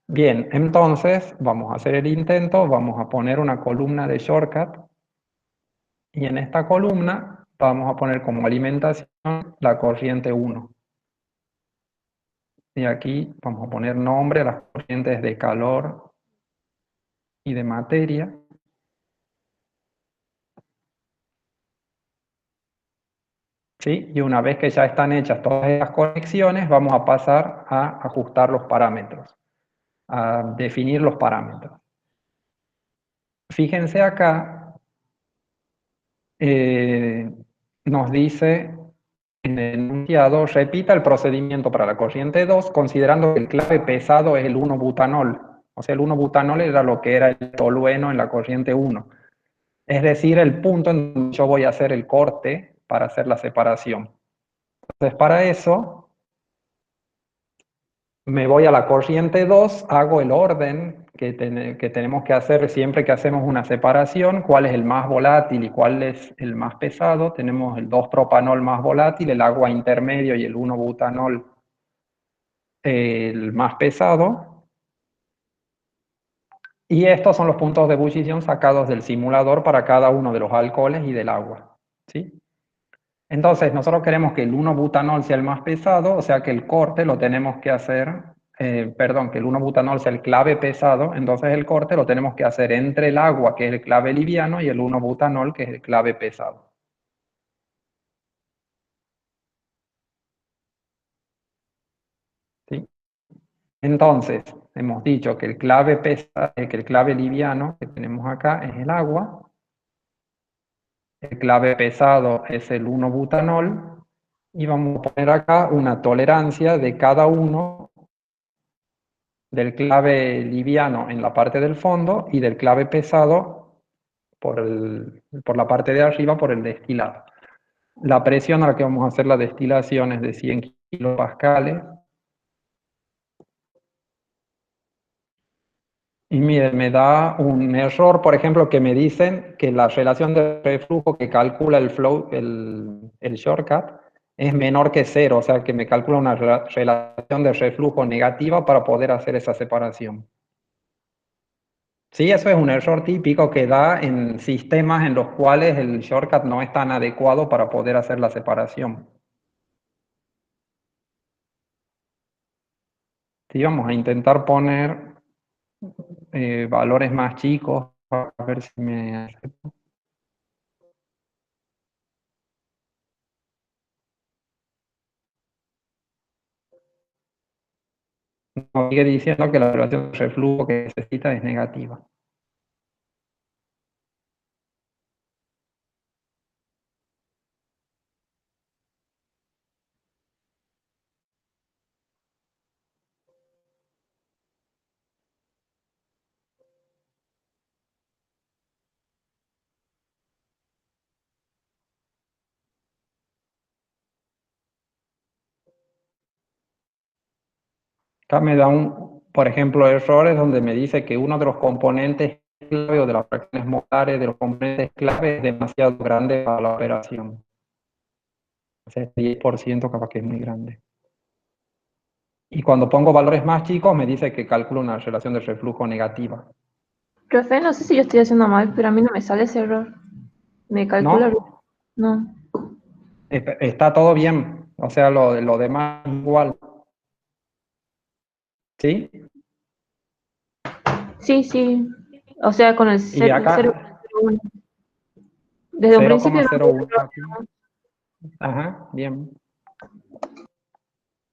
Bien, entonces vamos a hacer el intento, vamos a poner una columna de shortcut y en esta columna vamos a poner como alimentación la corriente 1. Y aquí vamos a poner nombre a las corrientes de calor y de materia. ¿Sí? Y una vez que ya están hechas todas estas conexiones, vamos a pasar a ajustar los parámetros, a definir los parámetros. Fíjense acá, nos dice en el enunciado, repita el procedimiento para la corriente 2, considerando que el clave pesado es el 1-butanol. O sea, el 1-butanol era lo que era el tolueno en la corriente 1. Es decir, el punto en donde yo voy a hacer el corte para hacer la separación. Entonces, para eso, me voy a la corriente 2, hago el orden que tenemos que hacer siempre que hacemos una separación, cuál es el más volátil y cuál es el más pesado. Tenemos el 2-propanol más volátil, el agua intermedio y el 1-butanol el más pesado. Y estos son los puntos de ebullición sacados del simulador para cada uno de los alcoholes y del agua. ¿Sí? Entonces, nosotros queremos que el 1-butanol sea el más pesado, o sea que el corte lo tenemos que hacer, que el 1-butanol sea el clave pesado, entonces el corte lo tenemos que hacer entre el agua, que es el clave liviano, y el 1-butanol, que es el clave pesado. ¿Sí? Entonces, hemos dicho que el clave liviano que tenemos acá es el agua, el clave pesado es el 1-butanol, y vamos a poner acá una tolerancia de cada uno del clave liviano en la parte del fondo y del clave pesado por la parte de arriba por el destilado. La presión a la que vamos a hacer la destilación es de 100 kilopascales. Y mire, me da un error, por ejemplo, que me dicen que la relación de reflujo que calcula el flow, el shortcut, es menor que 0, o sea que me calcula una relación de reflujo negativa para poder hacer esa separación. Sí, eso es un error típico que da en sistemas en los cuales el shortcut no es tan adecuado para poder hacer la separación. Sí, vamos a intentar poner valores más chicos para ver si me acepta. Nos sigue diciendo que la relación de reflujo que necesita es negativa. Acá me da por ejemplo, errores donde me dice que uno de los componentes clave o de las fracciones molares de los componentes clave es demasiado grande para la operación. O sea, 10% capaz que es muy grande. Y cuando pongo valores más chicos me dice que calculo una relación de reflujo negativa. Profe, no sé si yo estoy haciendo mal, pero a mí no me sale ese error. Me calcula. ¿No? No. Está todo bien. O sea, lo demás igual. ¿Sí? Sí, sí. O sea, con el Y acá 0,01. Desde un principio no había 0,01 error. aquí. Ajá, bien.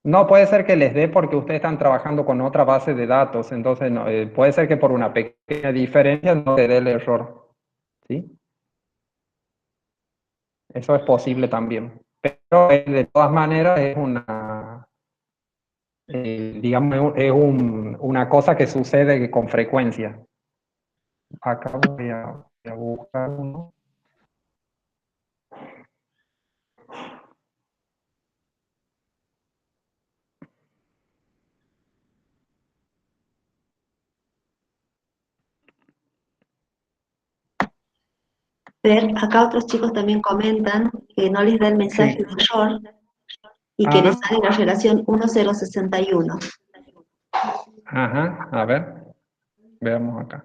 No, puede ser que les dé porque ustedes están trabajando con otra base de datos, entonces no, puede ser que por una pequeña diferencia no te dé el error, ¿sí? Eso es posible también. Pero de todas maneras es una, digamos, es una cosa que sucede con frecuencia. Acá voy a buscar uno. Ver, acá otros chicos también comentan que no les da el mensaje Sí. de error y que les Ajá. sale la relación 1061. Ajá, a ver, veamos acá.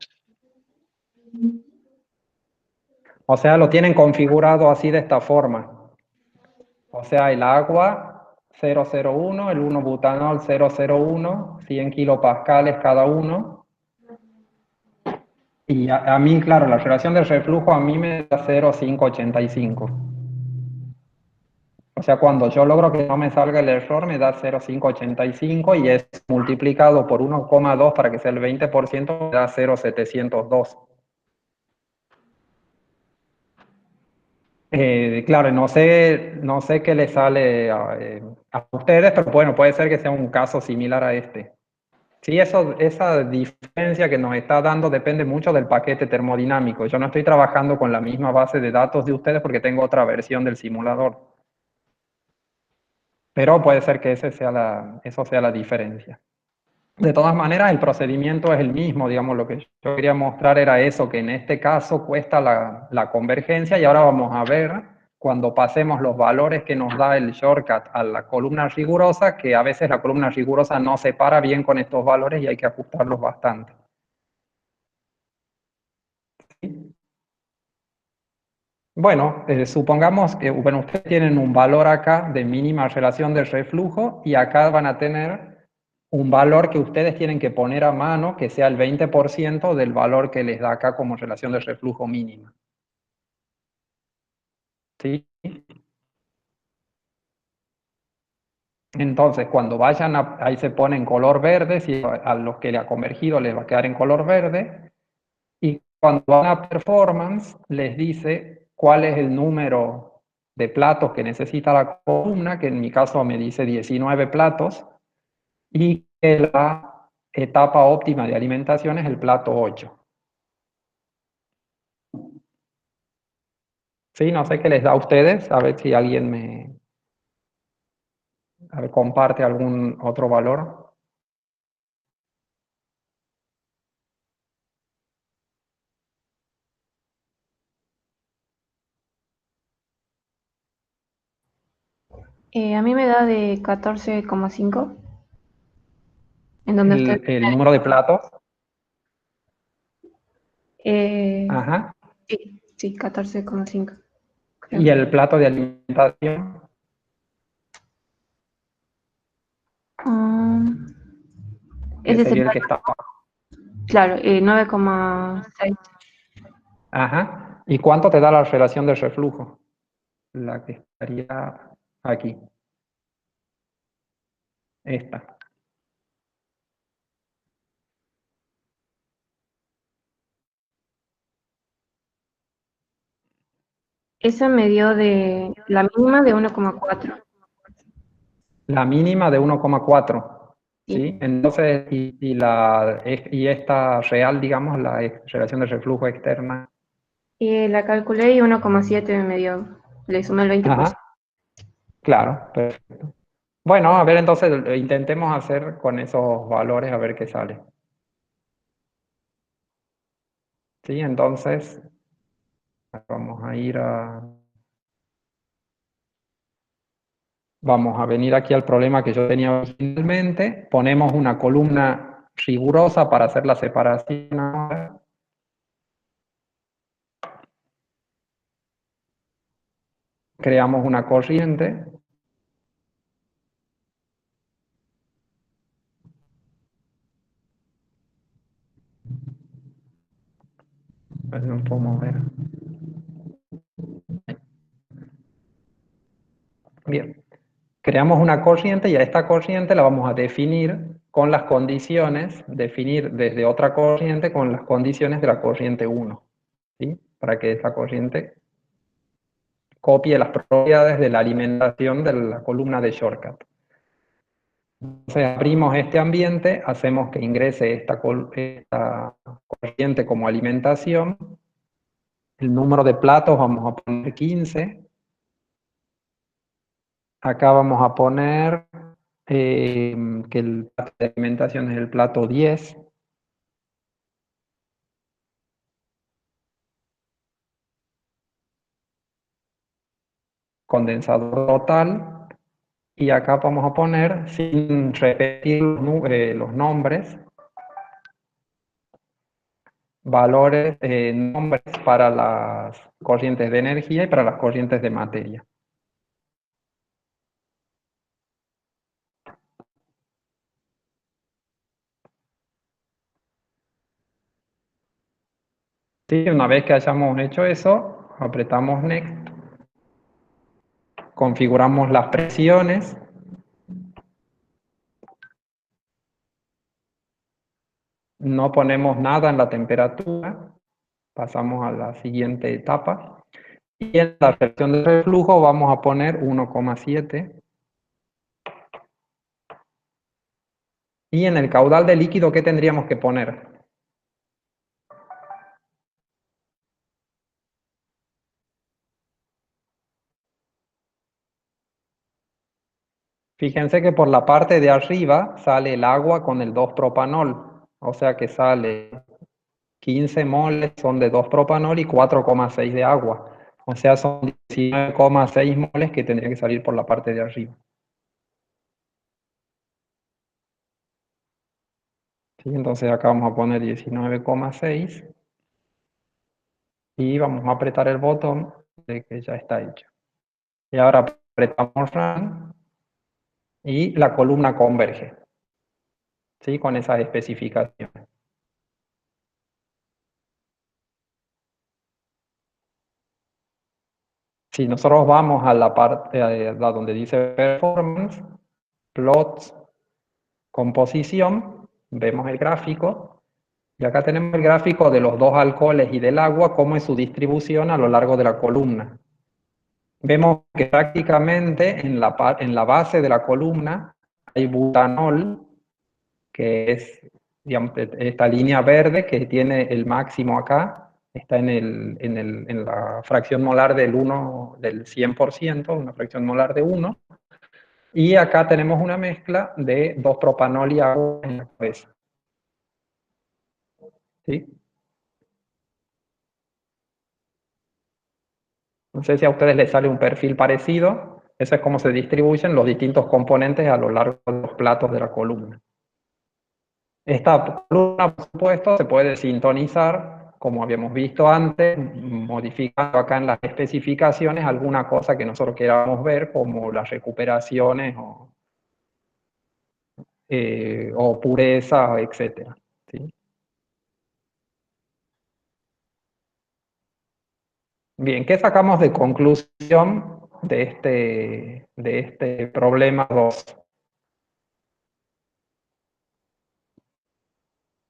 O sea, lo tienen configurado así de esta forma. O sea, el agua 001, el 1-butanol 001, 100 kilopascales cada uno. Y a mí, claro, la relación de reflujo a mí me da 0,585. O sea, cuando yo logro que no me salga el error, me da 0,585 y es multiplicado por 1,2 para que sea el 20%, me da 0,702. Claro, no sé qué le sale a ustedes, pero bueno, puede ser que sea un caso similar a este. Sí, esa diferencia que nos está dando depende mucho del paquete termodinámico. Yo no estoy trabajando con la misma base de datos de ustedes porque tengo otra versión del simulador. Pero puede ser que eso sea la diferencia. De todas maneras, el procedimiento es el mismo, digamos, lo que yo quería mostrar era eso, que en este caso cuesta la convergencia y ahora vamos a ver cuando pasemos los valores que nos da el shortcut a la columna rigurosa, que a veces la columna rigurosa no se para bien con estos valores y hay que ajustarlos bastante. Bueno, supongamos que ustedes tienen un valor acá de mínima relación de reflujo y acá van a tener un valor que ustedes tienen que poner a mano que sea el 20% del valor que les da acá como relación de reflujo mínima. ¿Sí? Entonces, cuando vayan ahí se pone en color verde, si a los que le ha convergido les va a quedar en color verde, y cuando van a performance les dice cuál es el número de platos que necesita la columna, que en mi caso me dice 19 platos, y que la etapa óptima de alimentación es el plato 8. Sí, no sé qué les da a ustedes, a ver si alguien comparte algún otro valor. A mí me da de 14,5. En donde estoy. El número de platos. Ajá. Sí, 14,5. Creo. Y el plato de alimentación. Que Ese sería sería, el que está abajo. claro, 9,6. Ajá. ¿Y cuánto te da la relación de reflujo? La que estaría aquí. Esta. Esa me dio de la mínima de 1,4. La mínima de 1,4. Sí. ¿Sí? Entonces, y esta real, digamos, la relación de reflujo externa. Y la calculé y 1,7 me dio. Le sumé el 20%. Ajá. Claro, perfecto. Bueno, a ver, entonces intentemos hacer con esos valores a ver qué sale. Sí, entonces vamos a ir a... Vamos a venir aquí al problema que yo tenía originalmente. Ponemos una columna rigurosa para hacer la separación ahora. Creamos una corriente. A ver si lo puedo mover. Bien. Creamos una corriente y a esta corriente la vamos a definir con las condiciones, definir desde otra corriente con las condiciones de la corriente 1. ¿Sí? Para que esta corriente copie las propiedades de la alimentación de la columna de shortcut. Entonces abrimos este ambiente, hacemos que ingrese esta corriente como alimentación. El número de platos vamos a poner 15. Acá vamos a poner que el plato de alimentación es el plato 10. Condensador total. Y acá vamos a poner, sin repetir los nombres, valores, nombres para las corrientes de energía y para las corrientes de materia. Sí, una vez que hayamos hecho eso, apretamos Next, configuramos las presiones, no ponemos nada en la temperatura, pasamos a la siguiente etapa, y en la reacción de reflujo vamos a poner 1,7. Y en el caudal de líquido, ¿qué tendríamos que poner? Fíjense que por la parte de arriba sale el agua con el 2-propanol, o sea que sale 15 moles son de 2-propanol y 4,6 de agua. O sea, son 19,6 moles que tendrían que salir por la parte de arriba. ¿Sí? Entonces acá vamos a poner 19,6 y vamos a apretar el botón de que ya está hecho. Y ahora apretamos Run y la columna converge. ¿Sí? Con esas especificaciones. Si nosotros vamos a la parte donde dice Performance, Plots, Composición, vemos el gráfico, y acá tenemos el gráfico de los dos alcoholes y del agua, cómo es su distribución a lo largo de la columna. Vemos que prácticamente en la base de la columna hay butanol, que es, digamos, esta línea verde que tiene el máximo acá, está en la fracción molar del 1, del 100%, una fracción molar de 1. Y acá tenemos una mezcla de 2-propanol y agua en la cabeza. ¿Sí? No sé si a ustedes les sale un perfil parecido. Eso es cómo se distribuyen los distintos componentes a lo largo de los platos de la columna. Esta columna, por supuesto, se puede sintonizar, como habíamos visto antes, modificando acá en las especificaciones alguna cosa que nosotros queramos ver, como las recuperaciones o pureza, etc. ¿Sí? Bien, ¿qué sacamos de conclusión de este problema 2?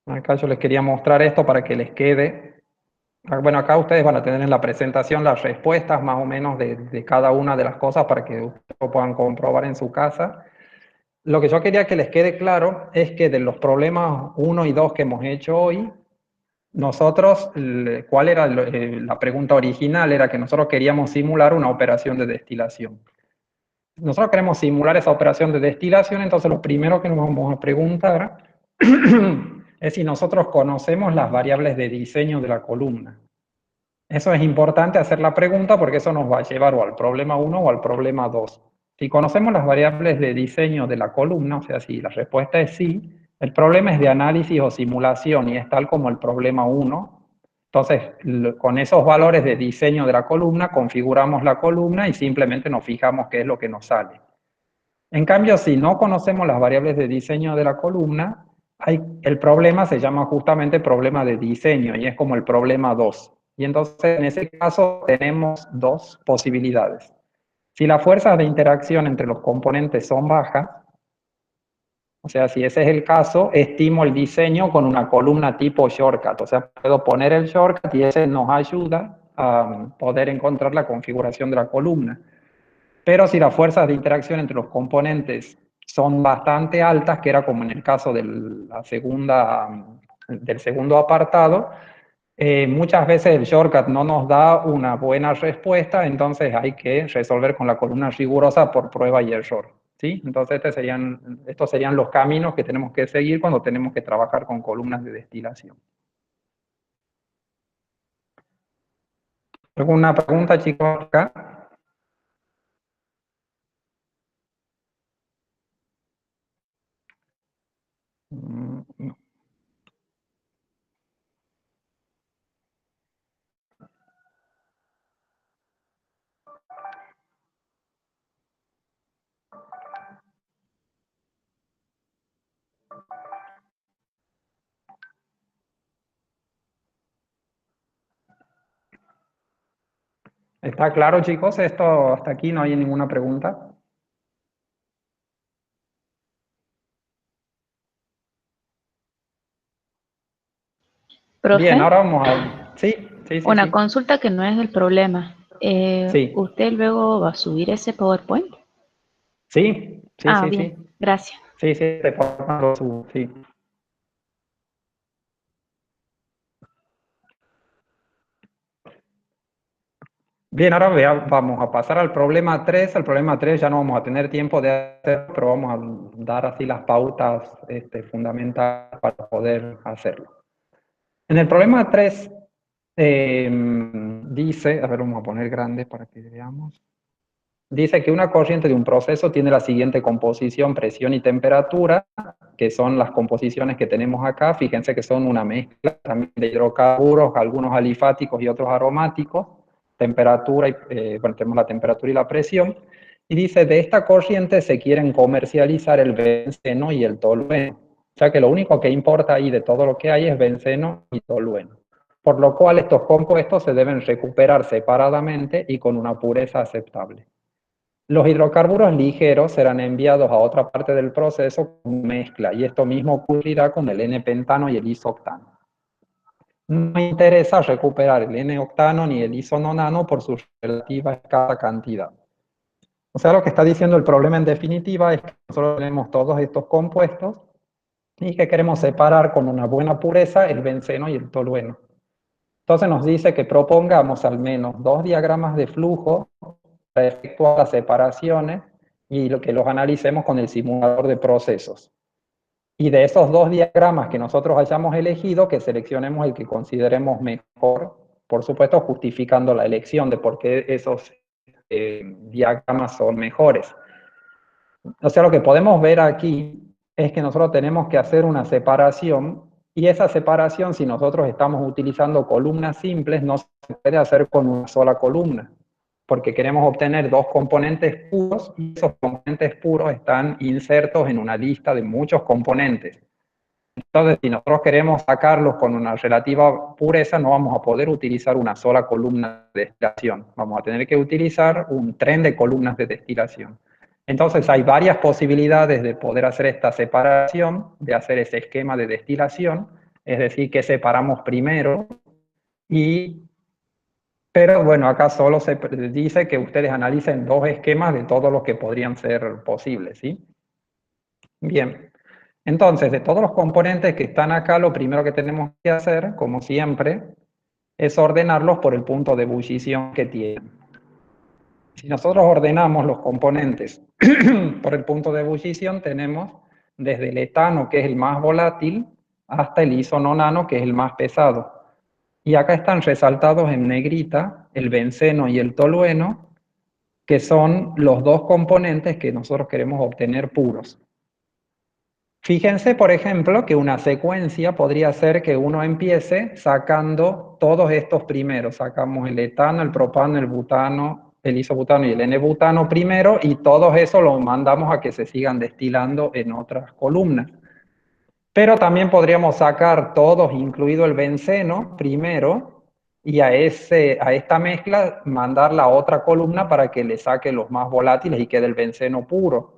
Acá yo les quería mostrar esto para que les quede. Bueno, acá ustedes van a tener en la presentación las respuestas más o menos de cada una de las cosas para que ustedes lo puedan comprobar en su casa. Lo que yo quería que les quede claro es que de los problemas 1 y 2 que hemos hecho hoy, nosotros, ¿cuál era la pregunta original? Era que nosotros queríamos simular una operación de destilación. Nosotros queremos simular esa operación de destilación, entonces lo primero que nos vamos a preguntar es si nosotros conocemos las variables de diseño de la columna. Eso es importante hacer la pregunta porque eso nos va a llevar o al problema 1 o al problema 2. Si conocemos las variables de diseño de la columna, o sea, si la respuesta es sí, el problema es de análisis o simulación y es tal como el problema 1. Entonces, con esos valores de diseño de la columna, configuramos la columna y simplemente nos fijamos qué es lo que nos sale. En cambio, si no conocemos las variables de diseño de la columna, el problema se llama justamente problema de diseño y es como el problema 2. Y entonces, en ese caso, tenemos dos posibilidades. Si las fuerzas de interacción entre los componentes son bajas, o sea, si ese es el caso, estimo el diseño con una columna tipo shortcut. O sea, puedo poner el shortcut y ese nos ayuda a poder encontrar la configuración de la columna. Pero si las fuerzas de interacción entre los componentes son bastante altas, que era como en el caso del segundo apartado, muchas veces el shortcut no nos da una buena respuesta, entonces hay que resolver con la columna rigurosa por prueba y error. ¿Sí? Entonces estos serían los caminos que tenemos que seguir cuando tenemos que trabajar con columnas de destilación. ¿Alguna pregunta, chicos, acá? No. ¿Está claro, chicos? Esto hasta aquí no hay ninguna pregunta. Profe, Bien, ahora vamos a... Sí. una consulta que no es del problema. Sí. ¿Usted luego va a subir ese PowerPoint? Sí. Bien, gracias. Sí, después lo subo, sí. Bien, ahora vamos a pasar al problema 3. Al problema 3 ya no vamos a tener tiempo de hacer, pero vamos a dar así las pautas fundamentales para poder hacerlo. En el problema 3 dice, a ver, vamos a poner grande para que veamos. Dice que una corriente de un proceso tiene la siguiente composición, presión y temperatura, que son las composiciones que tenemos acá. Fíjense que son una mezcla también de hidrocarburos, algunos alifáticos y otros aromáticos. Temperatura, bueno, tenemos la temperatura y la presión. Y dice, de esta corriente se quieren comercializar el benceno y el tolueno. O sea que lo único que importa ahí de todo lo que hay es benceno y tolueno. Por lo cual estos compuestos se deben recuperar separadamente y con una pureza aceptable. Los hidrocarburos ligeros serán enviados a otra parte del proceso con mezcla, y esto mismo ocurrirá con el N-pentano y el isoctano. No me interesa recuperar el N-octano ni el isononano por su relativa escasa cantidad. O sea, lo que está diciendo el problema en definitiva es que nosotros tenemos todos estos compuestos y que queremos separar con una buena pureza el benceno y el tolueno. Entonces nos dice que propongamos al menos 2 diagramas de flujo para efectuar las separaciones y que los analicemos con el simulador de procesos. Y de esos 2 diagramas que nosotros hayamos elegido, que seleccionemos el que consideremos mejor, por supuesto justificando la elección de por qué esos diagramas son mejores. O sea, lo que podemos ver aquí es que nosotros tenemos que hacer una separación, y esa separación, si nosotros estamos utilizando columnas simples, no se puede hacer con una sola columna, porque queremos obtener 2 componentes puros, y esos componentes puros están insertos en una lista de muchos componentes. Entonces, si nosotros queremos sacarlos con una relativa pureza, no vamos a poder utilizar una sola columna de destilación. Vamos a tener que utilizar un tren de columnas de destilación. Entonces, hay varias posibilidades de poder hacer esta separación, de hacer ese esquema de destilación, es decir, que separamos primero, pero bueno, acá solo se dice que ustedes analicen 2 esquemas de todos los que podrían ser posibles, ¿sí? Bien. Entonces, de todos los componentes que están acá, lo primero que tenemos que hacer, como siempre, es ordenarlos por el punto de ebullición que tienen. Si nosotros ordenamos los componentes por el punto de ebullición, tenemos desde el etano, que es el más volátil, hasta el isononano, que es el más pesado. Y acá están resaltados en negrita el benceno y el tolueno, que son los 2 componentes que nosotros queremos obtener puros. Fíjense, por ejemplo, que una secuencia podría ser que uno empiece sacando todos estos primeros. Sacamos el etano, el propano, el butano, el isobutano y el N-butano primero, y todos esos los mandamos a que se sigan destilando en otras columnas. Pero también podríamos sacar todos, incluido el benceno, primero, y a esta mezcla mandarla a otra columna para que le saque los más volátiles y quede el benceno puro.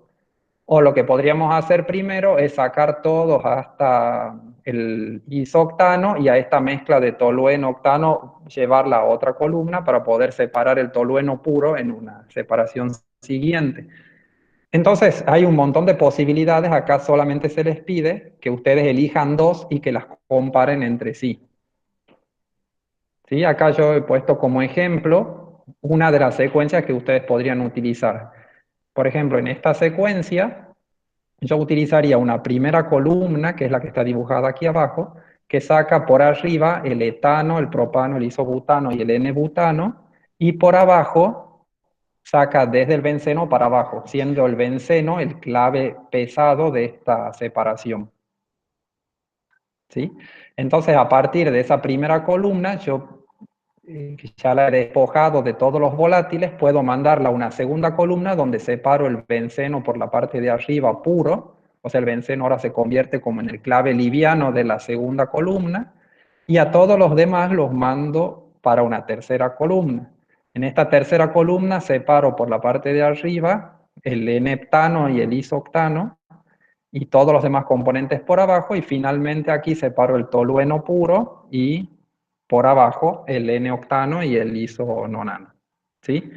O lo que podríamos hacer primero es sacar todos hasta el isoctano y a esta mezcla de tolueno-octano llevarla a otra columna para poder separar el tolueno puro en una separación siguiente. Entonces hay un montón de posibilidades, acá solamente se les pide que ustedes elijan 2 y que las comparen entre sí. ¿Sí? Acá yo he puesto como ejemplo una de las secuencias que ustedes podrían utilizar. Por ejemplo, en esta secuencia, yo utilizaría una primera columna, que es la que está dibujada aquí abajo, que saca por arriba el etano, el propano, el isobutano y el N-butano, y por abajo saca desde el benceno para abajo, siendo el benceno el clave pesado de esta separación. ¿Sí? Entonces, a partir de esa primera columna, yo ya la he despojado de todos los volátiles, puedo mandarla a una segunda columna donde separo el benceno por la parte de arriba puro, o sea, el benceno ahora se convierte como en el clave liviano de la segunda columna, y a todos los demás los mando para una tercera columna. En esta tercera columna separo por la parte de arriba el N-heptano y el isoctano, y todos los demás componentes por abajo, y finalmente aquí separo el tolueno puro y por abajo el N-octano y el isononano. ¿Sí?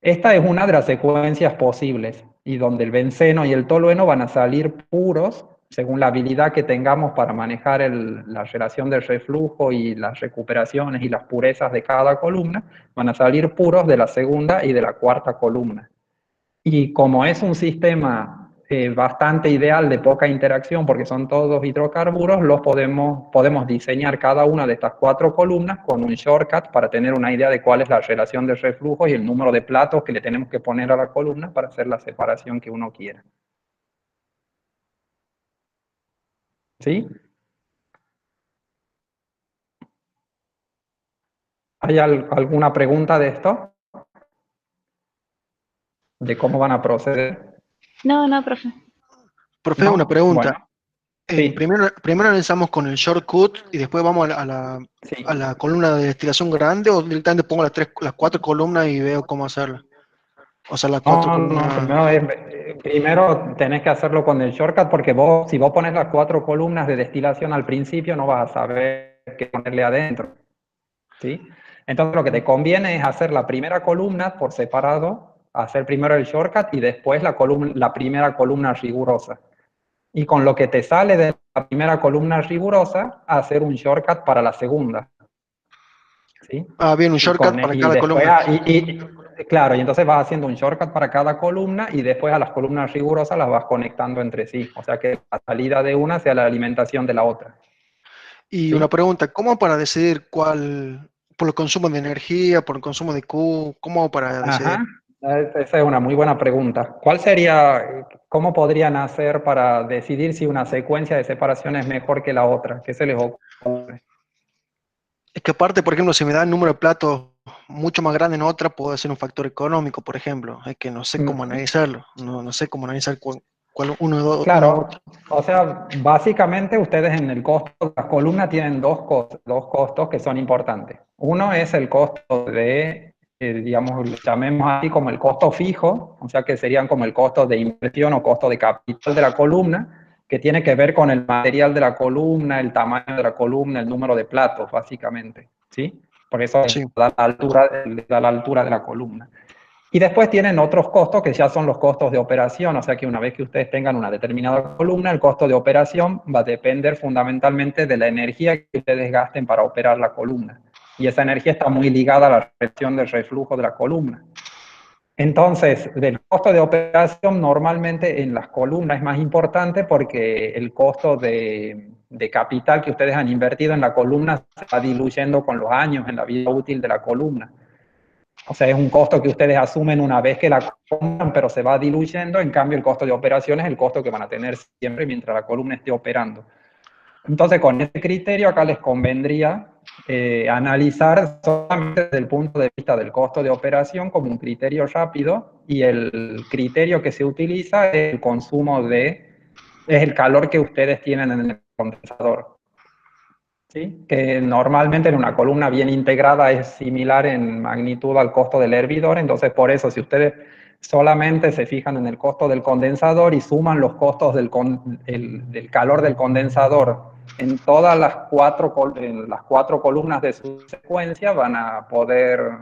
Esta es una de las secuencias posibles, y donde el benceno y el tolueno van a salir puros, según la habilidad que tengamos para manejar la relación del reflujo y las recuperaciones y las purezas de cada columna, van a salir puros de la segunda y de la cuarta columna. Y como es un sistema bastante ideal de poca interacción, porque son todos hidrocarburos, podemos diseñar cada una de estas 4 columnas con un shortcut para tener una idea de cuál es la relación de reflujo y el número de platos que le tenemos que poner a la columna para hacer la separación que uno quiera. ¿Sí? ¿Hay alguna pregunta de esto? ¿De cómo van a proceder? No, no, profe. Profe, ¿No? una pregunta. Bueno, sí. Primero analizamos con el shortcut y después vamos Sí. a la columna de destilación grande, o directamente pongo las 4 columnas y veo cómo hacerla. O sea, las 4 columnas. No, primero tenés que hacerlo con el shortcut, porque si vos pones las 4 columnas de destilación al principio, no vas a saber qué ponerle adentro. ¿Sí? Entonces lo que te conviene es hacer la primera columna por separado, hacer primero el shortcut y después la primera columna rigurosa. Y con lo que te sale de la primera columna rigurosa, hacer un shortcut para la segunda. ¿sí? Bien, un shortcut para cada columna. Claro, y entonces vas haciendo un shortcut para cada columna y después a las columnas rigurosas las vas conectando entre sí. O sea que la salida de una sea la alimentación de la otra. Y ¿Sí? una pregunta, ¿cómo para decidir cuál, por el consumo de energía, por el consumo de Q, cómo para decidir? Ajá, esa es una muy buena pregunta. ¿Cómo podrían hacer para decidir si una secuencia de separación es mejor que la otra? ¿Qué se les ocurre? Es que aparte, por ejemplo, si me da el número de platos mucho más grande en otra, puede ser un factor económico, por ejemplo. Es que no sé cómo analizarlo, no sé cómo analizar cuál uno u Claro, otro. o sea, básicamente ustedes en el costo de las columnas tienen dos costos que son importantes. Uno es el costo de, digamos, lo llamemos así como el costo fijo, o sea que serían como el costo de inversión o costo de capital de la columna, que tiene que ver con el material de la columna, el tamaño de la columna, el número de platos, básicamente, ¿sí? Por eso Sí. le da la altura de la columna. Y después tienen otros costos que ya son los costos de operación, o sea que una vez que ustedes tengan una determinada columna, el costo de operación va a depender fundamentalmente de la energía que ustedes gasten para operar la columna. Y esa energía está muy ligada a la relación del reflujo de la columna. Entonces, del costo de operación normalmente en las columnas es más importante porque el costo de capital que ustedes han invertido en la columna se va diluyendo con los años en la vida útil de la columna. O sea, es un costo que ustedes asumen una vez que la compran, pero se va diluyendo. En cambio, el costo de operación es el costo que van a tener siempre mientras la columna esté operando. Entonces, con ese criterio, acá les convendría analizar solamente desde el punto de vista del costo de operación como un criterio rápido, y el criterio que se utiliza es el consumo es el calor que ustedes tienen en el condensador. ¿Sí? Que normalmente en una columna bien integrada es similar en magnitud al costo del hervidor, entonces por eso si ustedes solamente se fijan en el costo del condensador y suman los costos del calor del condensador en todas las cuatro columnas de su secuencia, van a poder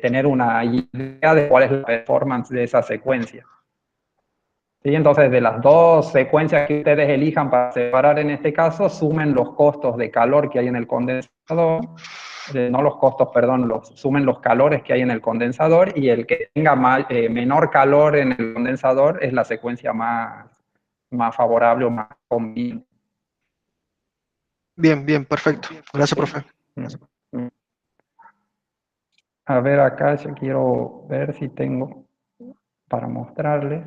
tener una idea de cuál es la performance de esa secuencia. ¿Sí? Entonces, de las dos secuencias que ustedes elijan para separar en este caso, sumen los costos de calor que hay en el condensador, no los costos, perdón, sumen los calores que hay en el condensador, y el que tenga menor calor en el condensador es la secuencia más favorable o más conveniente. Bien, perfecto. Gracias, profe. A ver, acá yo quiero ver si tengo para mostrarles.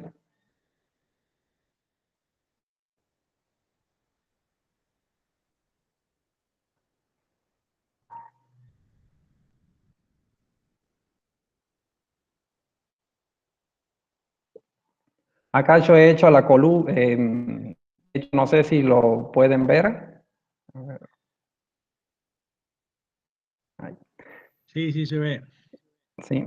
Acá yo he hecho la columna, no sé si lo pueden ver. A ver. Sí, se ve. Sí.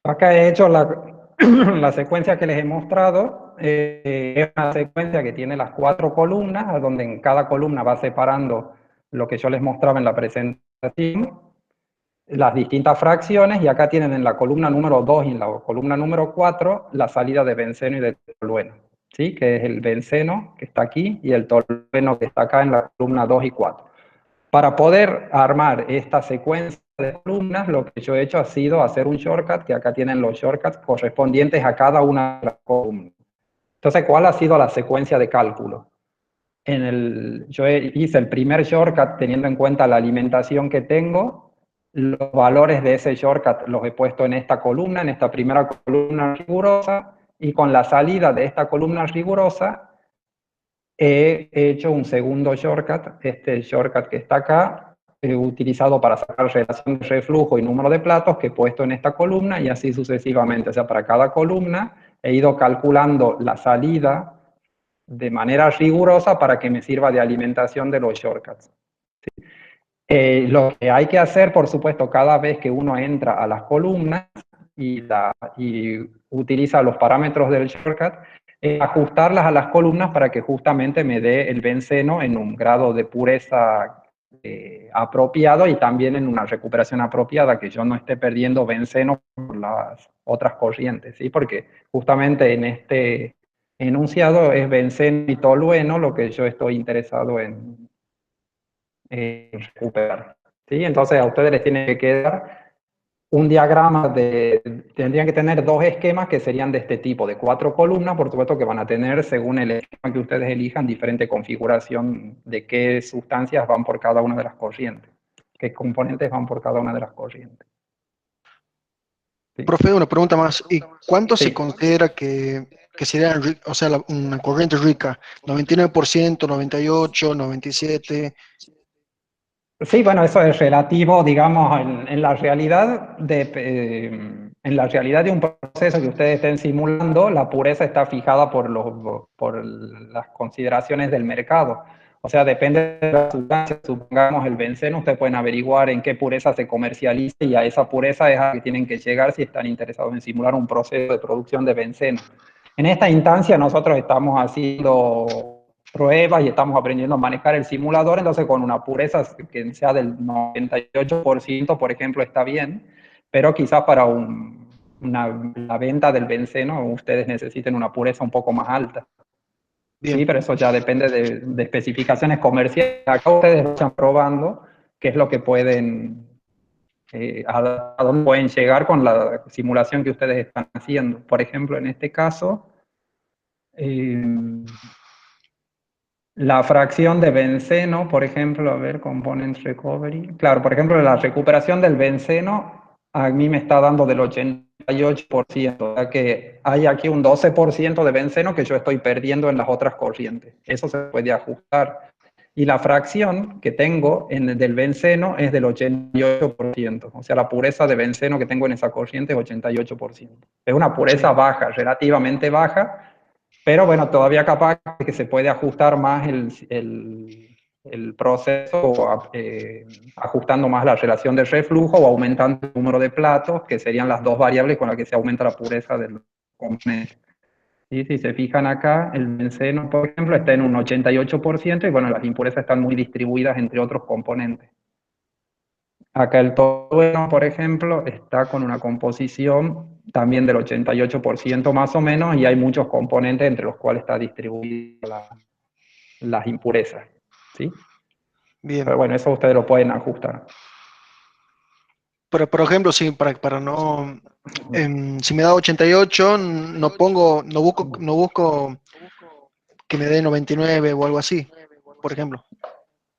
Acá he hecho la secuencia que les he mostrado. Es una secuencia que tiene las 4 columnas, donde en cada columna va separando lo que yo les mostraba en la presentación, las distintas fracciones, y acá tienen en la columna número 2 y en la columna número 4 la salida de benceno y de tolueno, ¿sí? Que es el benceno que está aquí y el tolueno que está acá en la columna 2 y 4. Para poder armar esta secuencia de columnas, lo que yo he hecho ha sido hacer un shortcut, que acá tienen los shortcuts correspondientes a cada una de las columnas. Entonces, ¿cuál ha sido la secuencia de cálculo? Yo hice el primer shortcut teniendo en cuenta la alimentación que tengo. Los valores de ese shortcut los he puesto en esta columna, en esta primera columna rigurosa, y con la salida de esta columna rigurosa he hecho un segundo shortcut, este shortcut que está acá, utilizado para sacar relación de reflujo y número de platos, que he puesto en esta columna, y así sucesivamente. O sea, para cada columna he ido calculando la salida de manera rigurosa para que me sirva de alimentación de los shortcuts. ¿Sí? Lo que hay que hacer, por supuesto, cada vez que uno entra a las columnas y utiliza los parámetros del shortcut, ajustarlas a las columnas para que justamente me dé el benceno en un grado de pureza apropiado, y también en una recuperación apropiada, que yo no esté perdiendo benceno por las otras corrientes, ¿sí? Porque justamente en este enunciado es benceno y tolueno lo que yo estoy interesado en recuperar. ¿sí? Entonces a ustedes les tiene que quedar un diagrama tendrían que tener 2 esquemas que serían de este tipo, de 4 columnas, por supuesto que van a tener, según el esquema que ustedes elijan, diferente configuración de qué sustancias van por cada una de las corrientes, qué componentes van por cada una de las corrientes. ¿Sí? Profe, una pregunta más. ¿Y cuánto se Sí. considera que sería, o sea, una corriente rica? ¿99%, 98%, 97%? Sí, bueno, eso es relativo, digamos, en la realidad en la realidad de un proceso que ustedes estén simulando, la pureza está fijada por las consideraciones del mercado. O sea, depende de la sustancia. Supongamos el benceno, ustedes pueden averiguar en qué pureza se comercializa y a esa pureza es a la que tienen que llegar si están interesados en simular un proceso de producción de benceno. En esta instancia nosotros estamos haciendo pruebas y estamos aprendiendo a manejar el simulador, entonces con una pureza que sea del 98%, por ejemplo, está bien, pero quizás para la venta del benceno ustedes necesiten una pureza un poco más alta. Bien. Sí, pero eso ya depende de especificaciones comerciales. Acá ustedes están probando qué es lo que pueden, a dónde pueden llegar con la simulación que ustedes están haciendo. Por ejemplo, en este caso, la fracción de benceno, por ejemplo, a ver, component recovery. Claro, por ejemplo, la recuperación del benceno a mí me está dando del 88%, o sea que hay aquí un 12% de benceno que yo estoy perdiendo en las otras corrientes. Eso se puede ajustar. Y la fracción que tengo del benceno es del 88%. O sea, la pureza de benceno que tengo en esa corriente es 88%. Es una pureza baja, relativamente baja, pero bueno, todavía capaz que se puede ajustar más el proceso, ajustando más la relación de reflujo o aumentando el número de platos, que serían las 2 variables con las que se aumenta la pureza del componente. Y si se fijan acá, el benceno, por ejemplo, está en un 88% y bueno, las impurezas están muy distribuidas entre otros componentes. Acá el tolueno, por ejemplo, está con una composición también del 88% más o menos, y hay muchos componentes entre los cuales está distribuida las impurezas. ¿Sí? Bien. Pero bueno, eso ustedes lo pueden ajustar. Pero, por ejemplo, sí, para no... si me da 88, no busco que me dé 99 o algo así, por ejemplo.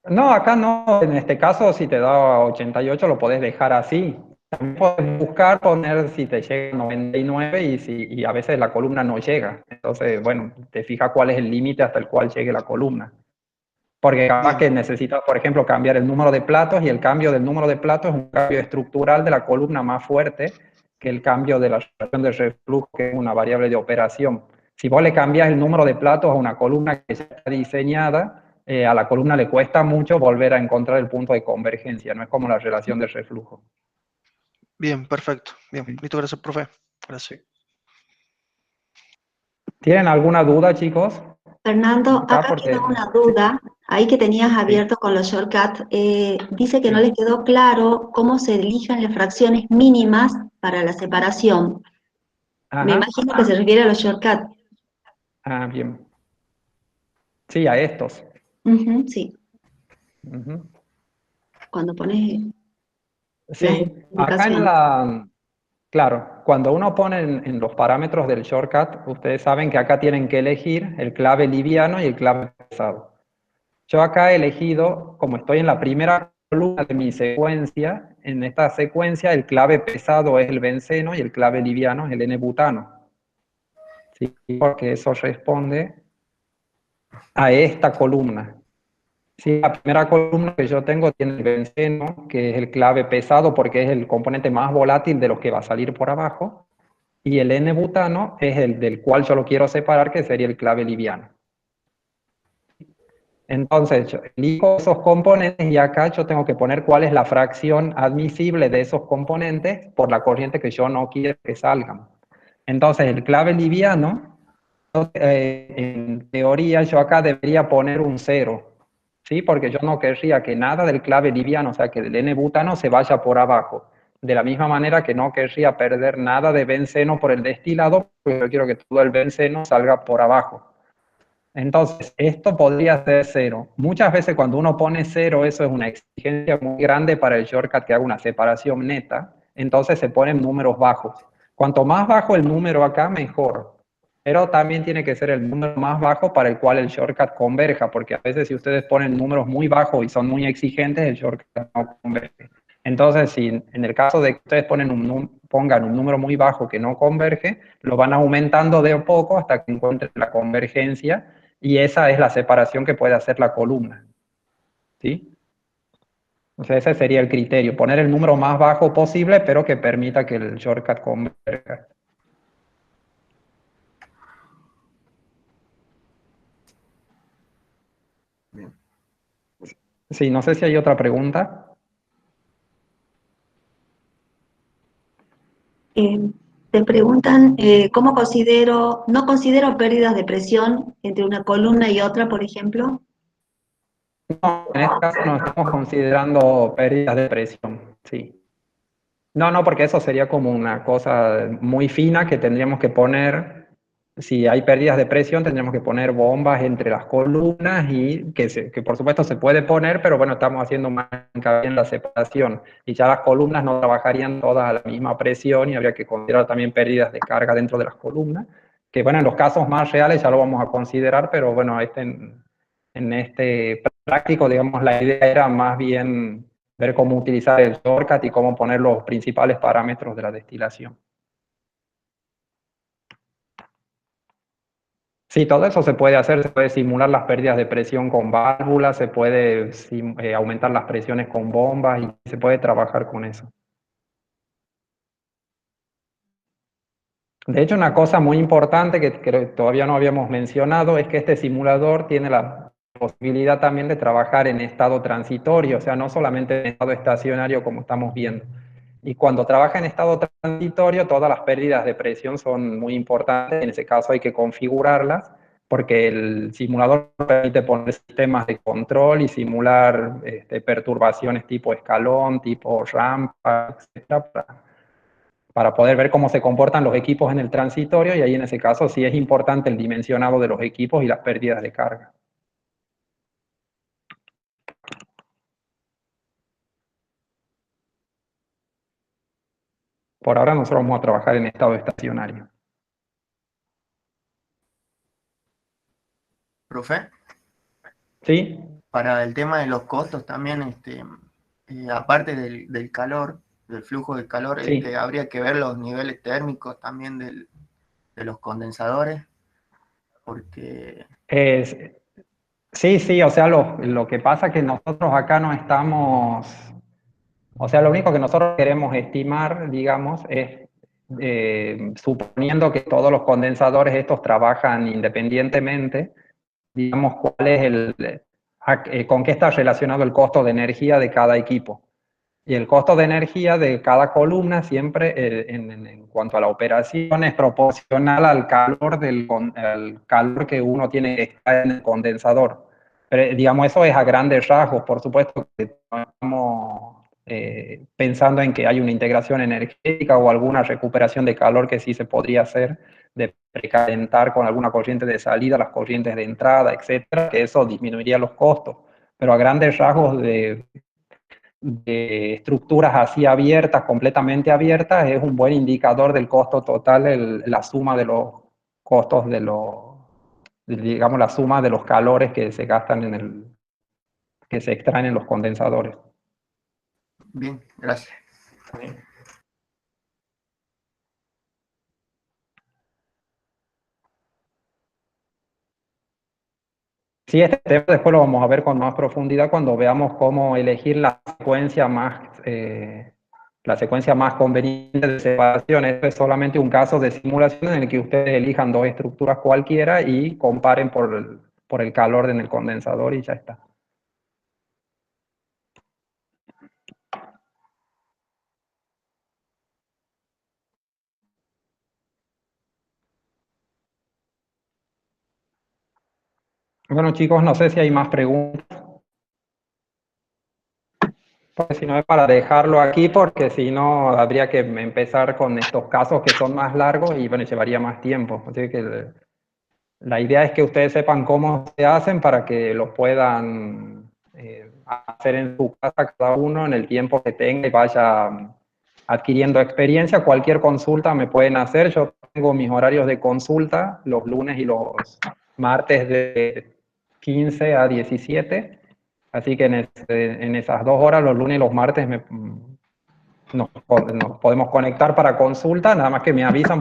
No, acá no. En este caso, si te da 88, lo podés dejar así. También puedes buscar poner si te llega 99 y a veces la columna no llega. Entonces, bueno, te fijas cuál es el límite hasta el cual llegue la columna. Porque capaz que necesitas, por ejemplo, cambiar el número de platos, y el cambio del número de platos es un cambio estructural de la columna más fuerte que el cambio de la relación de reflujo, que es una variable de operación. Si vos le cambias el número de platos a una columna que ya está diseñada, a la columna le cuesta mucho volver a encontrar el punto de convergencia, no es como la relación de reflujo. Bien, perfecto. Bien, listo, gracias, profe. Gracias. ¿Tienen alguna duda, chicos? Fernando, acá quedó una duda, ahí que tenías abierto con los shortcuts, dice que no le quedó claro cómo se eligen las fracciones mínimas para la separación. Ajá. Me imagino que se refiere a los shortcuts. Ah, bien. Sí, a estos. Sí. Uh-huh. Cuando pones... Sí, acá claro, cuando uno pone en los parámetros del shortcut, ustedes saben que acá tienen que elegir el clave liviano y el clave pesado. Yo acá he elegido, como estoy en la primera columna de mi secuencia, en esta secuencia el clave pesado es el benceno y el clave liviano es el N-butano. ¿Sí? Porque eso responde a esta columna. Sí, la primera columna que yo tengo tiene el benceno, que es el clave pesado porque es el componente más volátil de los que va a salir por abajo, y el N-butano es el del cual yo lo quiero separar, que sería el clave liviano. Entonces, yo elijo esos componentes y acá yo tengo que poner cuál es la fracción admisible de esos componentes por la corriente que yo no quiero que salgan. Entonces, el clave liviano, en teoría, yo acá debería poner un 0. ¿Sí? Porque yo no querría que nada del clave liviano, o sea, que del N-butano se vaya por abajo. De la misma manera que no querría perder nada de benceno por el destilado, porque yo quiero que todo el benceno salga por abajo. Entonces, esto podría ser 0. Muchas veces cuando uno pone 0, eso es una exigencia muy grande para el shortcut que haga una separación neta, entonces se ponen números bajos. Cuanto más bajo el número acá, mejor. Pero también tiene que ser el número más bajo para el cual el shortcut converja, porque a veces si ustedes ponen números muy bajos y son muy exigentes, el shortcut no converge. Entonces, si en el caso de que ustedes pongan un número muy bajo que no converge, lo van aumentando de a poco hasta que encuentren la convergencia, y esa es la separación que puede hacer la columna. ¿Sí? O sea, ese sería el criterio, poner el número más bajo posible, pero que permita que el shortcut converja. Bien. Sí, no sé si hay otra pregunta. Te preguntan cómo no considero pérdidas de presión entre una columna y otra, por ejemplo. No, en este caso no estamos considerando pérdidas de presión, sí. No, porque eso sería como una cosa muy fina que tendríamos que poner, si hay pérdidas de presión, tendríamos que poner bombas entre las columnas y que por supuesto se puede poner, pero bueno, estamos haciendo más hincapié en la separación y ya las columnas no trabajarían todas a la misma presión y habría que considerar también pérdidas de carga dentro de las columnas, que bueno, en los casos más reales ya lo vamos a considerar, pero bueno, en este práctico, digamos, la idea era más bien ver cómo utilizar el shortcut y cómo poner los principales parámetros de la destilación. Sí, todo eso se puede hacer, se puede simular las pérdidas de presión con válvulas, se puede aumentar las presiones con bombas y se puede trabajar con eso. De hecho, una cosa muy importante que todavía no habíamos mencionado es que este simulador tiene la posibilidad también de trabajar en estado transitorio, o sea, no solamente en estado estacionario como estamos viendo. Y cuando trabaja en estado transitorio, todas las pérdidas de presión son muy importantes. En ese caso hay que configurarlas, porque el simulador permite poner sistemas de control y simular perturbaciones tipo escalón, tipo rampa, etcétera, para poder ver cómo se comportan los equipos en el transitorio, y ahí en ese caso sí es importante el dimensionado de los equipos y las pérdidas de carga. Por ahora nosotros vamos a trabajar en estado estacionario. Profe, ¿Sí? para el tema de los costos también, aparte del calor, del flujo de calor, Sí. Habría que ver los niveles térmicos también de los condensadores, porque... Sí, o sea, lo que pasa es que nosotros acá no estamos, o sea, lo único que nosotros queremos estimar, digamos, es suponiendo que todos los condensadores estos trabajan independientemente, digamos, cuál es con qué está relacionado el costo de energía de cada equipo. Y el costo de energía de cada columna siempre, en cuanto a la operación, es proporcional al al calor que uno tiene que estar en el condensador. Pero, digamos, eso es a grandes rasgos. Por supuesto que no estamos pensando en que hay una integración energética o alguna recuperación de calor que sí se podría hacer, de precalentar con alguna corriente de salida, las corrientes de entrada, etcétera, que eso disminuiría los costos. Pero a grandes rasgos de estructuras así abiertas, completamente abiertas, es un buen indicador del costo total, la suma de los costos digamos, la suma de los calores que se gastan que se extraen en los condensadores. Bien, gracias. Sí, este tema después lo vamos a ver con más profundidad cuando veamos cómo elegir la secuencia más conveniente de separación. Esto es solamente un caso de simulación en el que ustedes elijan dos estructuras cualquiera y comparen por el calor en el condensador y ya está. Bueno, chicos, no sé si hay más preguntas. Pues si no es para dejarlo aquí, porque si no habría que empezar con estos casos que son más largos y bueno, llevaría más tiempo. Así que la idea es que ustedes sepan cómo se hacen para que los puedan hacer en su casa cada uno en el tiempo que tenga y vaya adquiriendo experiencia. Cualquier consulta me pueden hacer. Yo tengo mis horarios de consulta los lunes y los martes de 15 a 17. Así que en esas 2 horas, los lunes y los martes, nos podemos conectar para consulta, nada más que me avisan.